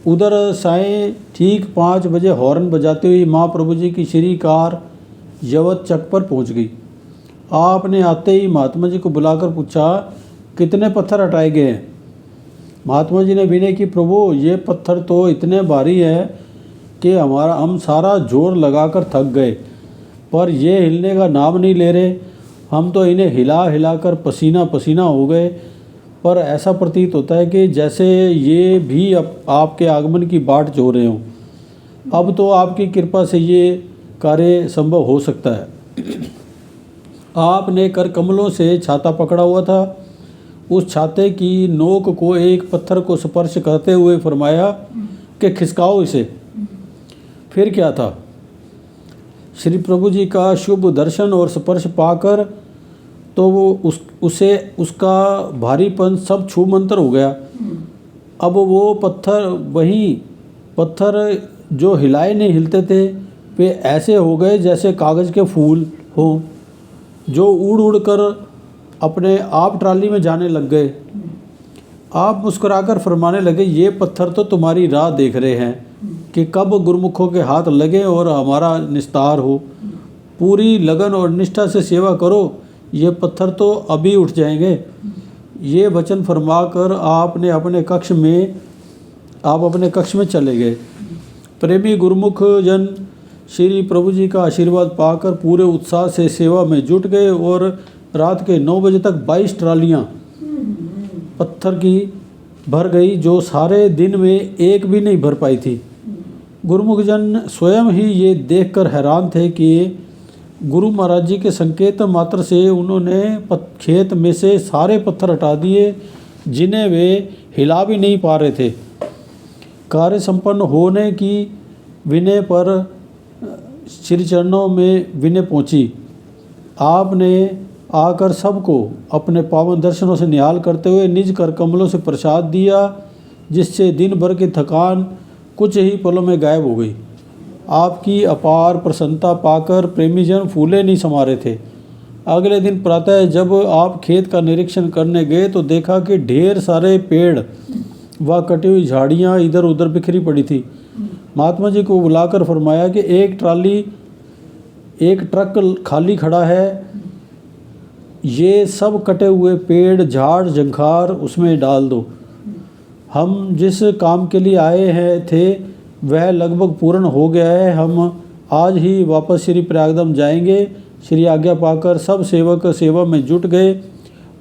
उधर साय ठीक 5 बजे हॉर्न बजाते हुए महाप्रभु जी की श्री कार यवत चक पर पहुंच गई। आपने आते ही महात्मा जी को बुलाकर पूछा, कितने पत्थर हटाए गए हैं? महात्मा जी ने विनय की, प्रभु ये पत्थर तो इतने भारी है कि हम सारा जोर लगाकर थक गए, पर ये हिलने का नाम नहीं ले रहे। हम तो इन्हें हिला हिलाकर पसीना पसीना हो गए, पर ऐसा प्रतीत होता है कि जैसे ये भी आपके आगमन की बाट जो रहे हों। अब तो आपकी कृपा से ये कार्य संभव हो सकता है। आपने कर कमलों से छाता पकड़ा हुआ था। उस छाते की नोक को एक पत्थर को स्पर्श करते हुए फरमाया कि खिसकाओ इसे। फिर क्या था, श्री प्रभु जी का शुभ दर्शन और स्पर्श पाकर तो वो उसे उसका भारीपन सब छू मंतर हो गया। अब वो पत्थर जो हिलाए नहीं हिलते थे वे ऐसे हो गए जैसे कागज़ के फूल हों, जो उड़ उड़ कर अपने आप ट्राली में जाने लग गए। आप मुस्कुराकर फरमाने लगे, ये पत्थर तो तुम्हारी राह देख रहे हैं कि कब गुरुमुखों के हाथ लगे और हमारा निस्तार हो। पूरी लगन और निष्ठा से सेवा करो, ये पत्थर तो अभी उठ जाएंगे। ये वचन फरमाकर आप अपने कक्ष में चले गए। प्रेमी गुरुमुख जन श्री प्रभु जी का आशीर्वाद पाकर पूरे उत्साह से सेवा में जुट गए और रात के 9 बजे तक 22 ट्रालियां पत्थर की भर गई, जो सारे दिन में एक भी नहीं भर पाई थी। गुरुमुख जन स्वयं ही ये देखकर हैरान थे कि गुरु महाराज जी के संकेत मात्र से उन्होंने खेत में से सारे पत्थर हटा दिए जिन्हें वे हिला भी नहीं पा रहे थे। कार्य संपन्न होने की विनय पर श्री चरणों में विनय पहुंची। आपने आकर सबको अपने पावन दर्शनों से निहाल करते हुए निज कर कमलों से प्रसाद दिया, जिससे दिन भर की थकान कुछ ही पलों में गायब हो गई। आपकी अपार प्रसन्नता पाकर प्रेमीजन फूले नहीं समा रहे थे। अगले दिन प्रातः जब आप खेत का निरीक्षण करने गए तो देखा कि ढेर सारे पेड़ व कटी हुई झाड़ियाँ इधर उधर बिखरी पड़ी थी। महात्मा जी को बुलाकर फरमाया कि एक ट्रक खाली खड़ा है, ये सब कटे हुए पेड़ झाड़ झंखार उसमें डाल दो। हम जिस काम के लिए आए हैं थे वह लगभग पूर्ण हो गया है। हम आज ही वापस श्री प्रयागधाम जाएंगे। श्री आज्ञा पाकर सब सेवक सेवा में जुट गए।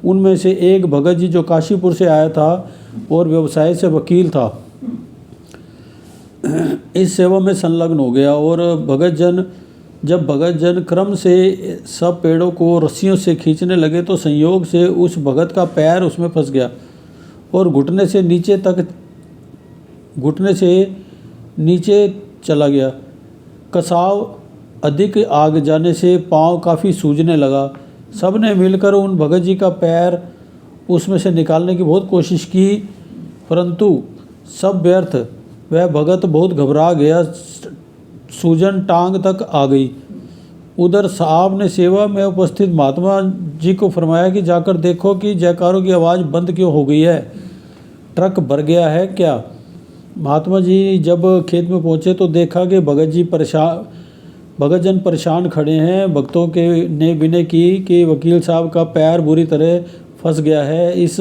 उनमें से एक भगत जी जो काशीपुर से आया था और व्यवसाय से वकील था, इस सेवा में संलग्न हो गया। और जब भगत जन क्रम से सब पेड़ों को रस्सियों से खींचने लगे तो संयोग से उस भगत का पैर उसमें फंस गया और घुटने से नीचे चला गया। कसाव अधिक आग जाने से पांव काफ़ी सूजने लगा। सब ने मिलकर उन भगत जी का पैर उसमें से निकालने की बहुत कोशिश की, परंतु सब व्यर्थ। वह भगत बहुत घबरा गया, सूजन टांग तक आ गई। उधर साहब ने सेवा में उपस्थित महात्मा जी को फरमाया कि जाकर देखो कि जयकारों की आवाज़ बंद क्यों हो गई है, ट्रक भर गया है क्या। महात्मा जी जब खेत में पहुंचे तो देखा कि भगत जन परेशान खड़े हैं। भक्तों के ने विनय की कि वकील साहब का पैर बुरी तरह फंस गया है, इस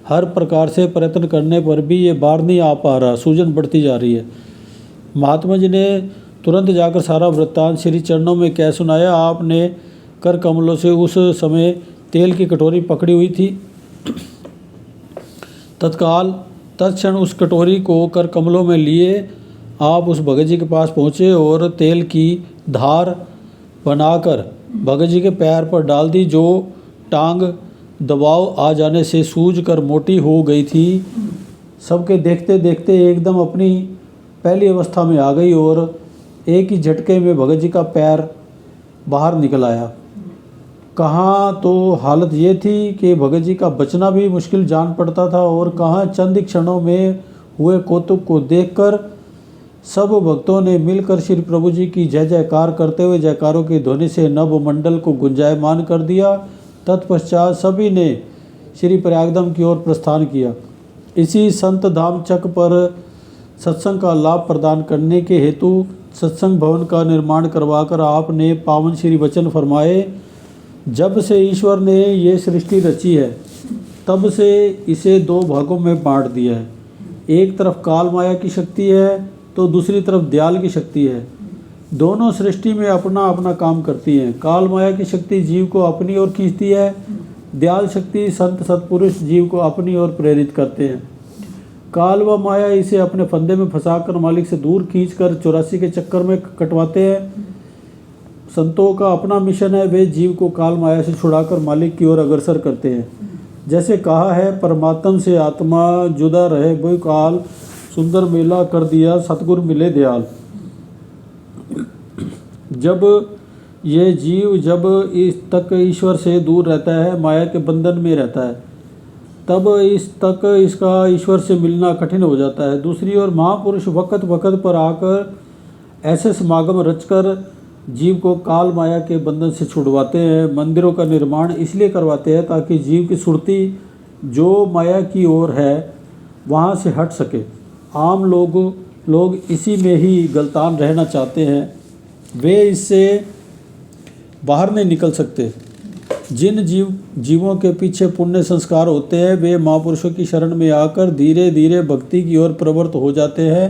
हर प्रकार से प्रयत्न करने पर भी ये बाहर नहीं आ पा रहा, सूजन बढ़ती जा रही है। महात्मा जी ने तुरंत जाकर सारा वृत्तांत श्री चरणों में कह सुनाया। आपने कर कमलों से उस समय तेल की कटोरी पकड़ी हुई थी। तत्क्षण उस कटोरी को कर कमलों में लिए आप उस भगत जी के पास पहुँचे और तेल की धार बनाकर भगत जी के पैर पर डाल दी, जो टांग दबाव आ जाने से सूज कर मोटी हो गई थी। सबके देखते देखते एकदम अपनी पहली अवस्था में आ गई और एक ही झटके में भगत जी का पैर बाहर निकल आया। कहाँ तो हालत ये थी कि भगत जी का बचना भी मुश्किल जान पड़ता था और कहाँ चंद क्षणों में हुए कौतुक को देखकर सब भक्तों ने मिलकर श्री प्रभु जी की जय जयकार करते हुए जयकारों की ध्वनि से नवमंडल को गुंजायमान कर दिया। तत्पश्चात सभी ने श्री प्रयागधाम की ओर प्रस्थान किया। इसी संत धाम चक पर सत्संग का लाभ प्रदान करने के हेतु सत्संग भवन का निर्माण करवाकर आपने पावन श्री वचन फरमाए, जब से ईश्वर ने ये सृष्टि रची है तब से इसे दो भागों में बांट दिया है। एक तरफ काल माया की शक्ति है तो दूसरी तरफ दयाल की शक्ति है। दोनों सृष्टि में अपना अपना काम करती हैं। काल माया की शक्ति जीव को अपनी ओर खींचती है, दयाल शक्ति संत सत्पुरुष जीव को अपनी ओर प्रेरित करते हैं। काल व माया इसे अपने फंदे में फंसाकर मालिक से दूर खींचकर 84 के चक्कर में कटवाते हैं। संतों का अपना मिशन है, वे जीव को काल माया से छुड़ाकर मालिक की ओर अग्रसर करते हैं। जैसे कहा है, परमात्म से आत्मा जुदा रहे वो काल, सुंदर मेला कर दिया सतगुरु मिले दयाल। जब ये जीव जब इस तक ईश्वर से दूर रहता है, माया के बंधन में रहता है, तब इस तक इसका ईश्वर से मिलना कठिन हो जाता है। दूसरी ओर महापुरुष वक्त वक्त पर आकर ऐसे समागम रचकर जीव को काल माया के बंधन से छुड़वाते हैं। मंदिरों का निर्माण इसलिए करवाते हैं ताकि जीव की सुरती जो माया की ओर है वहाँ से हट सके। आम लोग इसी में ही गलतान रहना चाहते हैं, वे इससे बाहर नहीं निकल सकते। जिन जीवों के पीछे पुण्य संस्कार होते हैं वे महापुरुषों की शरण में आकर धीरे धीरे भक्ति की ओर प्रवृत्त हो जाते हैं।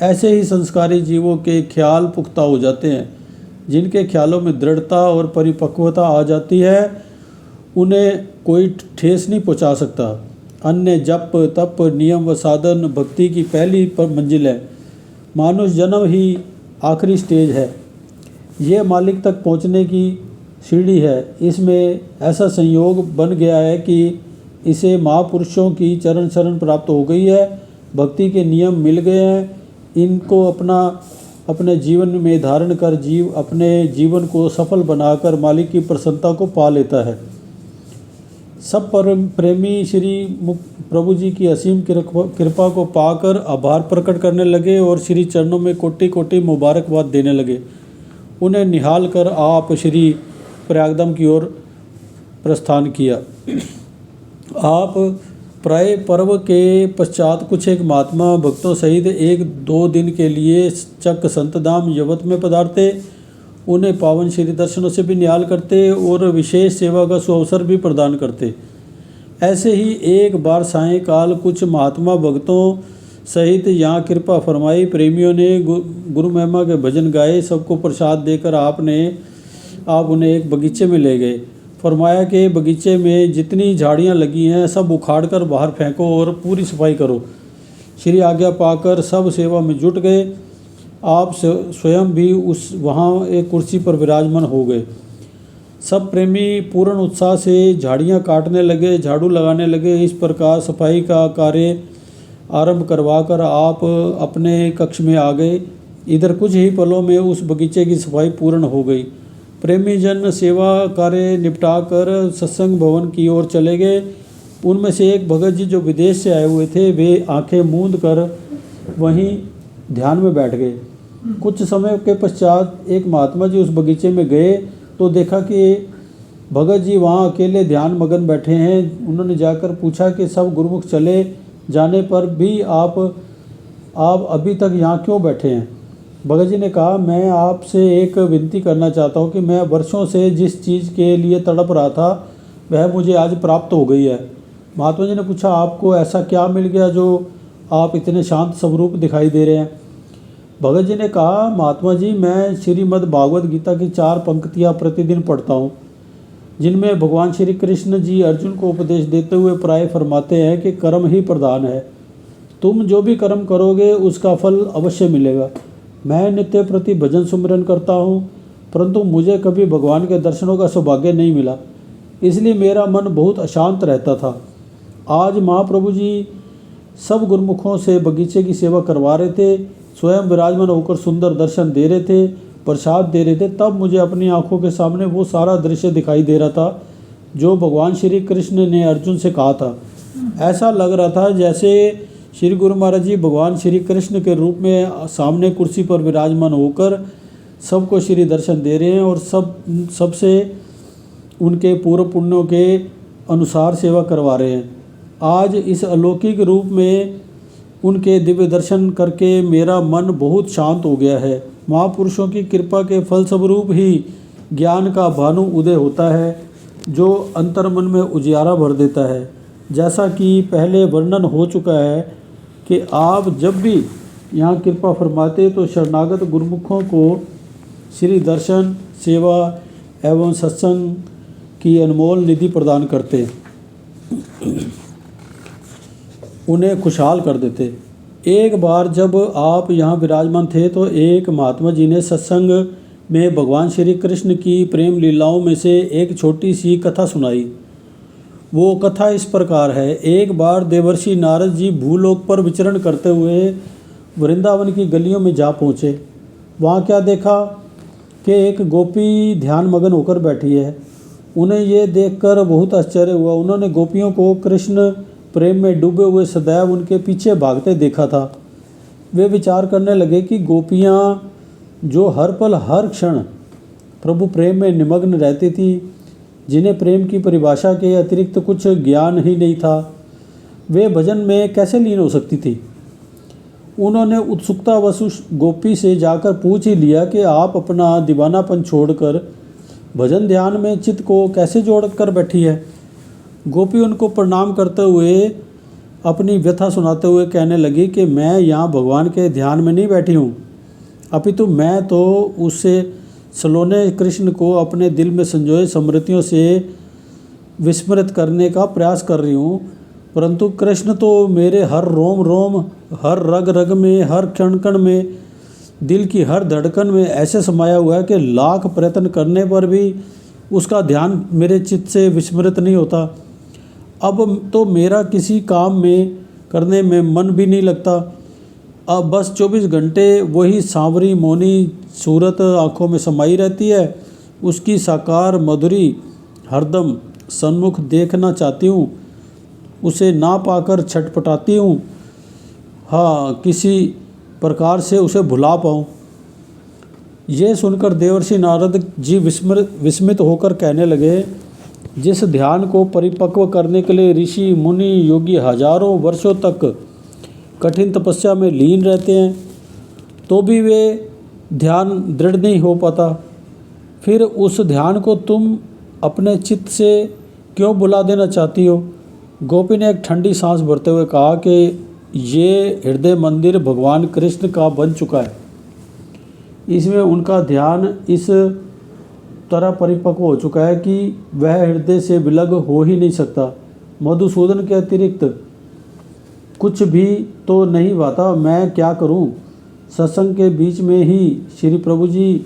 ऐसे ही संस्कारी जीवों के ख्याल पुख्ता हो जाते हैं। जिनके ख्यालों में दृढ़ता और परिपक्वता आ जाती है उन्हें कोई ठेस नहीं पहुंचा सकता। अन्य जप तप नियम व साधन भक्ति की पहली मंजिल है। मानुष जन्म ही आखिरी स्टेज है। ये मालिक तक पहुंचने की सीढ़ी है। इसमें ऐसा संयोग बन गया है कि इसे महापुरुषों की चरण शरण प्राप्त हो गई है। भक्ति के नियम मिल गए हैं। इनको अपने जीवन में धारण कर जीव अपने जीवन को सफल बनाकर मालिक की प्रसन्नता को पा लेता है। सब परम प्रेमी श्री प्रभु जी की असीम कृपा को पाकर आभार प्रकट करने लगे और श्री चरणों में कोटि कोटि मुबारकबाद देने लगे। उन्हें निहाल कर आप श्री प्रयागधाम की ओर प्रस्थान किया। आप प्राय पर्व के पश्चात कुछ एक महात्मा भक्तों सहित 1-2 दिन के लिए चक संतधाम यवत में पधारते। उन्हें पावन श्री दर्शनों से भी निहाल करते और विशेष सेवा का सुअवसर भी प्रदान करते। ऐसे ही एक बार सायंकाल कुछ महात्मा भक्तों सहित यहाँ कृपा फरमाई। प्रेमियों ने गुरु महिमा के भजन गाए। सबको प्रसाद देकर आप उन्हें एक बगीचे में ले गए। फरमाया कि बगीचे में जितनी झाड़ियाँ लगी हैं सब उखाड़ कर बाहर फेंको और पूरी सफाई करो। श्री आज्ञा पाकर सब सेवा में जुट गए। आप स्वयं भी वहाँ एक कुर्सी पर विराजमान हो गए। सब प्रेमी पूर्ण उत्साह से झाड़ियाँ काटने लगे, झाड़ू लगाने लगे। इस प्रकार सफाई का कार्य आरंभ करवाकर आप अपने कक्ष में आ गए। इधर कुछ ही पलों में उस बगीचे की सफाई पूर्ण हो गई। प्रेमी जन सेवा कार्य निपटाकर सत्संग भवन की ओर चले गए। उनमें से एक भगत जी जो विदेश से आए हुए थे वे आंखें मूंद कर वहीं ध्यान में बैठ गए। कुछ समय के पश्चात एक महात्मा जी उस बगीचे में गए तो देखा कि भगत जी वहाँ अकेले ध्यान मगन बैठे हैं। उन्होंने जाकर पूछा कि सब गुरुमुख चले जाने पर भी आप अभी तक यहाँ क्यों बैठे हैं। भगत जी ने कहा, मैं आपसे एक विनती करना चाहता हूँ कि मैं वर्षों से जिस चीज़ के लिए तड़प रहा था वह मुझे आज प्राप्त हो गई है। महात्मा जी ने पूछा, आपको ऐसा क्या मिल गया जो आप इतने शांत स्वरूप दिखाई दे रहे हैं। भगत जी ने कहा, महात्मा जी मैं श्रीमद् भागवत गीता की 4 पंक्तियाँ प्रतिदिन पढ़ता हूँ जिनमें भगवान श्री कृष्ण जी अर्जुन को उपदेश देते हुए प्राय फरमाते हैं कि कर्म ही प्रधान है। तुम जो भी कर्म करोगे उसका फल अवश्य मिलेगा। मैं नित्य प्रति भजन सुमिरन करता हूँ, परंतु मुझे कभी भगवान के दर्शनों का सौभाग्य नहीं मिला, इसलिए मेरा मन बहुत अशांत रहता था। आज महाप्रभु जी सब गुरुमुखों से बगीचे की सेवा करवा रहे थे, स्वयं विराजमान होकर सुंदर दर्शन दे रहे थे, प्रसाद दे रहे थे। तब मुझे अपनी आंखों के सामने वो सारा दृश्य दिखाई दे रहा था जो भगवान श्री कृष्ण ने अर्जुन से कहा था। ऐसा लग रहा था जैसे श्री गुरु महाराज जी भगवान श्री कृष्ण के रूप में सामने कुर्सी पर विराजमान होकर सबको श्री दर्शन दे रहे हैं और सबसे उनके पूर्व पुण्यों के अनुसार सेवा करवा रहे हैं। आज इस अलौकिक रूप में उनके दिव्य दर्शन करके मेरा मन बहुत शांत हो गया है। महापुरुषों की कृपा के फलस्वरूप ही ज्ञान का भानु उदय होता है, जो अंतर्मन में उजियारा भर देता है। जैसा कि पहले वर्णन हो चुका है कि आप जब भी यहाँ कृपा फरमाते तो शरणागत गुरुमुखों को श्री दर्शन, सेवा एवं सत्संग की अनमोल निधि प्रदान करते, उन्हें खुशहाल कर देते। एक बार जब आप यहाँ विराजमान थे तो एक महात्मा जी ने सत्संग में भगवान श्री कृष्ण की प्रेम लीलाओं में से एक छोटी सी कथा सुनाई। वो कथा इस प्रकार है। एक बार देवर्षि नारद जी भूलोक पर विचरण करते हुए वृंदावन की गलियों में जा पहुँचे। वहाँ क्या देखा कि एक गोपी ध्यान मगन होकर बैठी है। उन्हें ये देखकर बहुत आश्चर्य हुआ। उन्होंने गोपियों को कृष्ण प्रेम में डूबे हुए सदैव उनके पीछे भागते देखा था। वे विचार करने लगे कि गोपियाँ जो हर पल हर क्षण प्रभु प्रेम में निमग्न रहती थी, जिन्हें प्रेम की परिभाषा के अतिरिक्त कुछ ज्ञान ही नहीं था, वे भजन में कैसे लीन हो सकती थी। उन्होंने उत्सुकतावश उस गोपी से जाकर पूछ ही लिया कि आप अपना दीवानापन छोड़कर भजन ध्यान में चित्त को कैसे जोड़ कर बैठी है। गोपी उनको प्रणाम करते हुए अपनी व्यथा सुनाते हुए कहने लगी कि मैं यहाँ भगवान के ध्यान में नहीं बैठी हूँ, अपितु मैं तो उससे सलोने कृष्ण को अपने दिल में संजोए स्मृतियों से विस्मृत करने का प्रयास कर रही हूँ। परंतु कृष्ण तो मेरे हर रोम रोम, हर रग रग में, हर क्षण कण में, दिल की हर धड़कन में ऐसे समाया हुआ है कि लाख प्रयत्न करने पर भी उसका ध्यान मेरे चित्त से विस्मृत नहीं होता। अब तो मेरा किसी काम में करने में मन भी नहीं लगता। अब बस 24 घंटे वही सांवरी मौनी सूरत आँखों में समाई रहती है। उसकी साकार मधुरी हरदम सन्मुख देखना चाहती हूँ, उसे ना पाकर छटपटाती हूँ। हाँ, किसी प्रकार से उसे भुला पाऊँ। ये सुनकर देवर्षि नारद जी विस्मित होकर कहने लगे, जिस ध्यान को परिपक्व करने के लिए ऋषि मुनि योगी हजारों वर्षों तक कठिन तपस्या में लीन रहते हैं, तो भी वे ध्यान दृढ़ नहीं हो पाता, फिर उस ध्यान को तुम अपने चित्त से क्यों बुला देना चाहती हो। गोपी ने एक ठंडी सांस भरते हुए कहा कि ये हृदय मंदिर भगवान कृष्ण का बन चुका है, इसमें उनका ध्यान इस तरह परिपक्व हो चुका है कि वह हृदय से विलग हो ही नहीं सकता। मधुसूदन के अतिरिक्त कुछ भी तो नहीं भाता, मैं क्या करूं। सत्संग के बीच में ही श्री प्रभु जी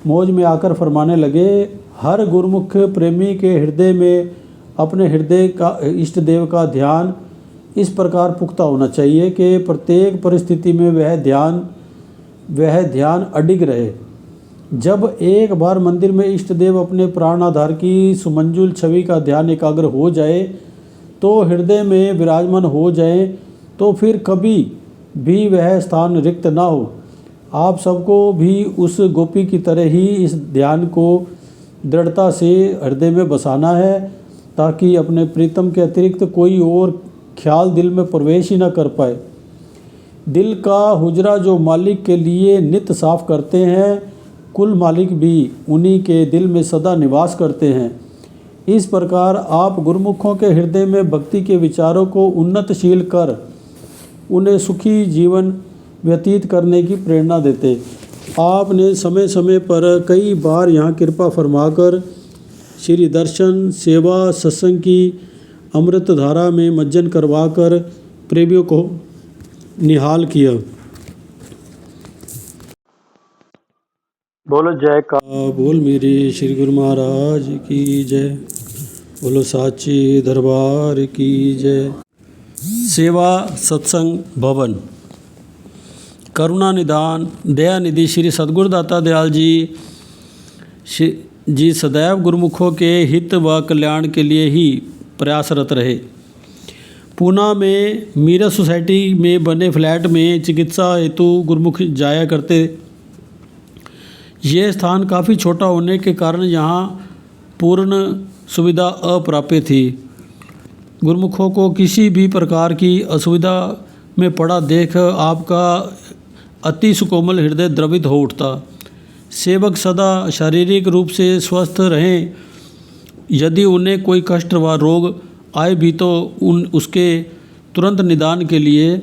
मौज में आकर फरमाने लगे, हर गुरुमुख प्रेमी के हृदय में अपने हृदय का इष्ट देव का ध्यान इस प्रकार पुख्ता होना चाहिए कि प्रत्येक परिस्थिति में वह ध्यान अडिग रहे। जब एक बार मंदिर में इष्ट देव अपने प्राण आधार की सुमंजुल छवि का ध्यान एकाग्र हो जाए, तो हृदय में विराजमान हो जाए, तो फिर कभी भी वह स्थान रिक्त ना हो। आप सबको भी उस गोपी की तरह ही इस ध्यान को दृढ़ता से हृदय में बसाना है, ताकि अपने प्रीतम के अतिरिक्त कोई और ख्याल दिल में प्रवेश ही ना कर पाए। दिल का हुजरा जो मालिक के लिए नित साफ करते हैं, कुल मालिक भी उन्हीं के दिल में सदा निवास करते हैं। इस प्रकार आप गुरुमुखों के हृदय में भक्ति के विचारों को उन्नतशील कर उन्हें सुखी जीवन व्यतीत करने की प्रेरणा देते। आपने समय समय पर कई बार यहाँ कृपा फरमाकर श्री दर्शन, सेवा, सत्संग की अमृत धारा में मज्जन करवाकर प्रेमियों को निहाल किया। बोलो जय का बोल मेरे श्री गुरु महाराज की जय। बोलो साचे दरबार की जय। सेवा सत्संग भवन। करुणा निदान दया निधि श्री सद्गुरुदाता दयाल जी सदैव गुरुमुखों के हित व कल्याण के लिए ही प्रयासरत रहे। पूना में मीरज सोसाइटी में बने फ्लैट में चिकित्सा हेतु गुरुमुख जाया करते। ये स्थान काफ़ी छोटा होने के कारण यहाँ पूर्ण सुविधा अप्राप्य थी। गुरुमुखों को किसी भी प्रकार की असुविधा में पड़ा देख आपका अति सुकोमल हृदय द्रवित हो उठता। सेवक सदा शारीरिक रूप से स्वस्थ रहें, यदि उन्हें कोई कष्ट व रोग आए भी तो उसके तुरंत निदान के लिए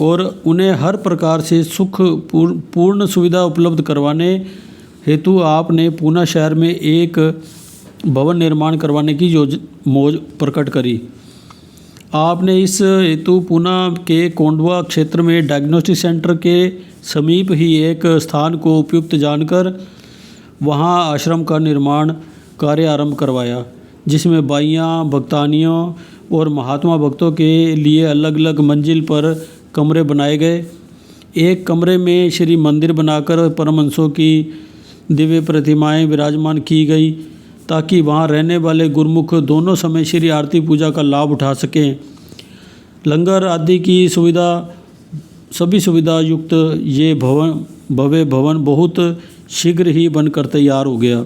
और उन्हें हर प्रकार से सुख पूर्ण सुविधा उपलब्ध करवाने हेतु आपने पूना शहर में एक भवन निर्माण करवाने की मौज प्रकट करी। आपने इस हेतु पूना के कोंडवा क्षेत्र में डायग्नोस्टिक सेंटर के समीप ही एक स्थान को उपयुक्त जानकर वहां आश्रम का निर्माण कार्य आरंभ करवाया, जिसमें बाइयाँ, भक्तानियों और महात्मा भक्तों के लिए अलग अलग मंजिल पर कमरे बनाए गए। एक कमरे में श्री मंदिर बनाकर परमहंसों की दिव्य प्रतिमाएं विराजमान की गई, ताकि वहां रहने वाले गुरुमुख दोनों समय श्री आरती पूजा का लाभ उठा सकें। लंगर आदि की सभी सुविधा युक्त ये भव्य भवन बहुत शीघ्र ही बनकर तैयार हो गया।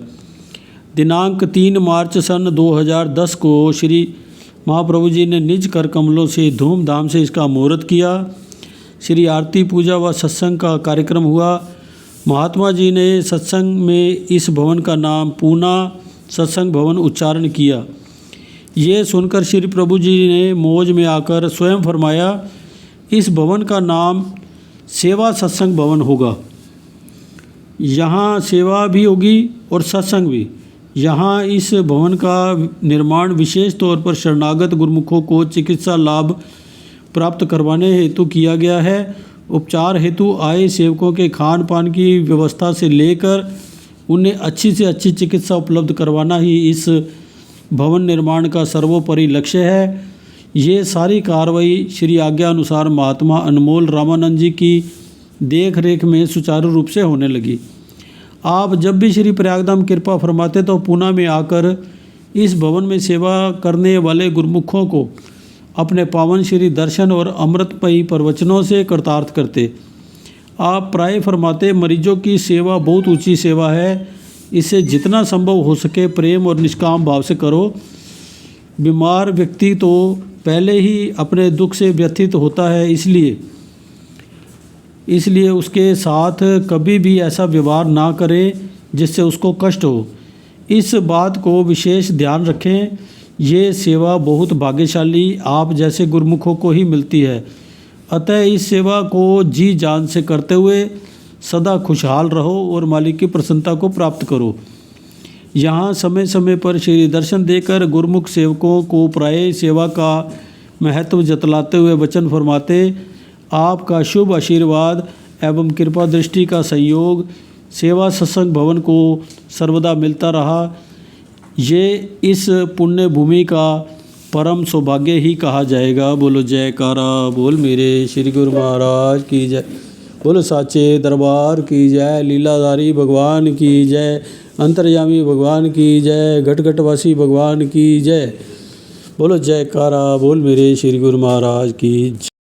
दिनांक 3 मार्च सन 2010 को श्री महाप्रभु जी ने निज कर कमलों से धूमधाम से इसका मुहूर्त किया। श्री आरती पूजा व सत्संग का कार्यक्रम हुआ। महात्मा जी ने सत्संग में इस भवन का नाम पूना सत्संग भवन उच्चारण किया। ये सुनकर श्री प्रभु जी ने मौज में आकर स्वयं फरमाया, इस भवन का नाम सेवा सत्संग भवन होगा। यहाँ सेवा भी होगी और सत्संग भी। यहाँ इस भवन का निर्माण विशेष तौर पर शरणागत गुरुमुखों को चिकित्सा लाभ प्राप्त करवाने हेतु किया गया है। उपचार हेतु आए सेवकों के खान पान की व्यवस्था से लेकर उन्हें अच्छी से अच्छी चिकित्सा उपलब्ध करवाना ही इस भवन निर्माण का सर्वोपरि लक्ष्य है। ये सारी कार्रवाई श्री आज्ञा अनुसार महात्मा अनमोल रामानंद जी की देख रेख में सुचारू रूप से होने लगी। आप जब भी श्री प्रयागधाम कृपा फरमाते तो पूना में आकर इस भवन में सेवा करने वाले गुरुमुखों को अपने पावन श्री दर्शन और अमृतमयी प्रवचनों से कृतार्थ करते। आप प्राय फरमाते, मरीजों की सेवा बहुत ऊंची सेवा है, इसे जितना संभव हो सके प्रेम और निष्काम भाव से करो। बीमार व्यक्ति तो पहले ही अपने दुख से व्यथित होता है, इसलिए उसके साथ कभी भी ऐसा व्यवहार ना करें जिससे उसको कष्ट हो। इस बात को विशेष ध्यान रखें। ये सेवा बहुत भाग्यशाली आप जैसे गुरुमुखों को ही मिलती है। अतः इस सेवा को जी जान से करते हुए सदा खुशहाल रहो और मालिक की प्रसन्नता को प्राप्त करो। यहाँ समय समय पर श्री दर्शन देकर गुरुमुख सेवकों को प्राय सेवा का महत्व जतलाते हुए वचन फरमाते, आपका शुभ आशीर्वाद एवं कृपा दृष्टि का संयोग सेवा सत्संग भवन को सर्वदा मिलता रहा। ये इस पुण्य भूमि का परम सौभाग्य ही कहा जाएगा। बोलो जयकारा बोल मेरे श्री गुरु महाराज की जय। बोलो साचे दरबार की जय। लीलाधारी भगवान की जय। अंतर्यामी भगवान की जय। घटघटवासी भगवान की जय। बोलो जयकारा बोल मेरे श्री गुरु महाराज की जय।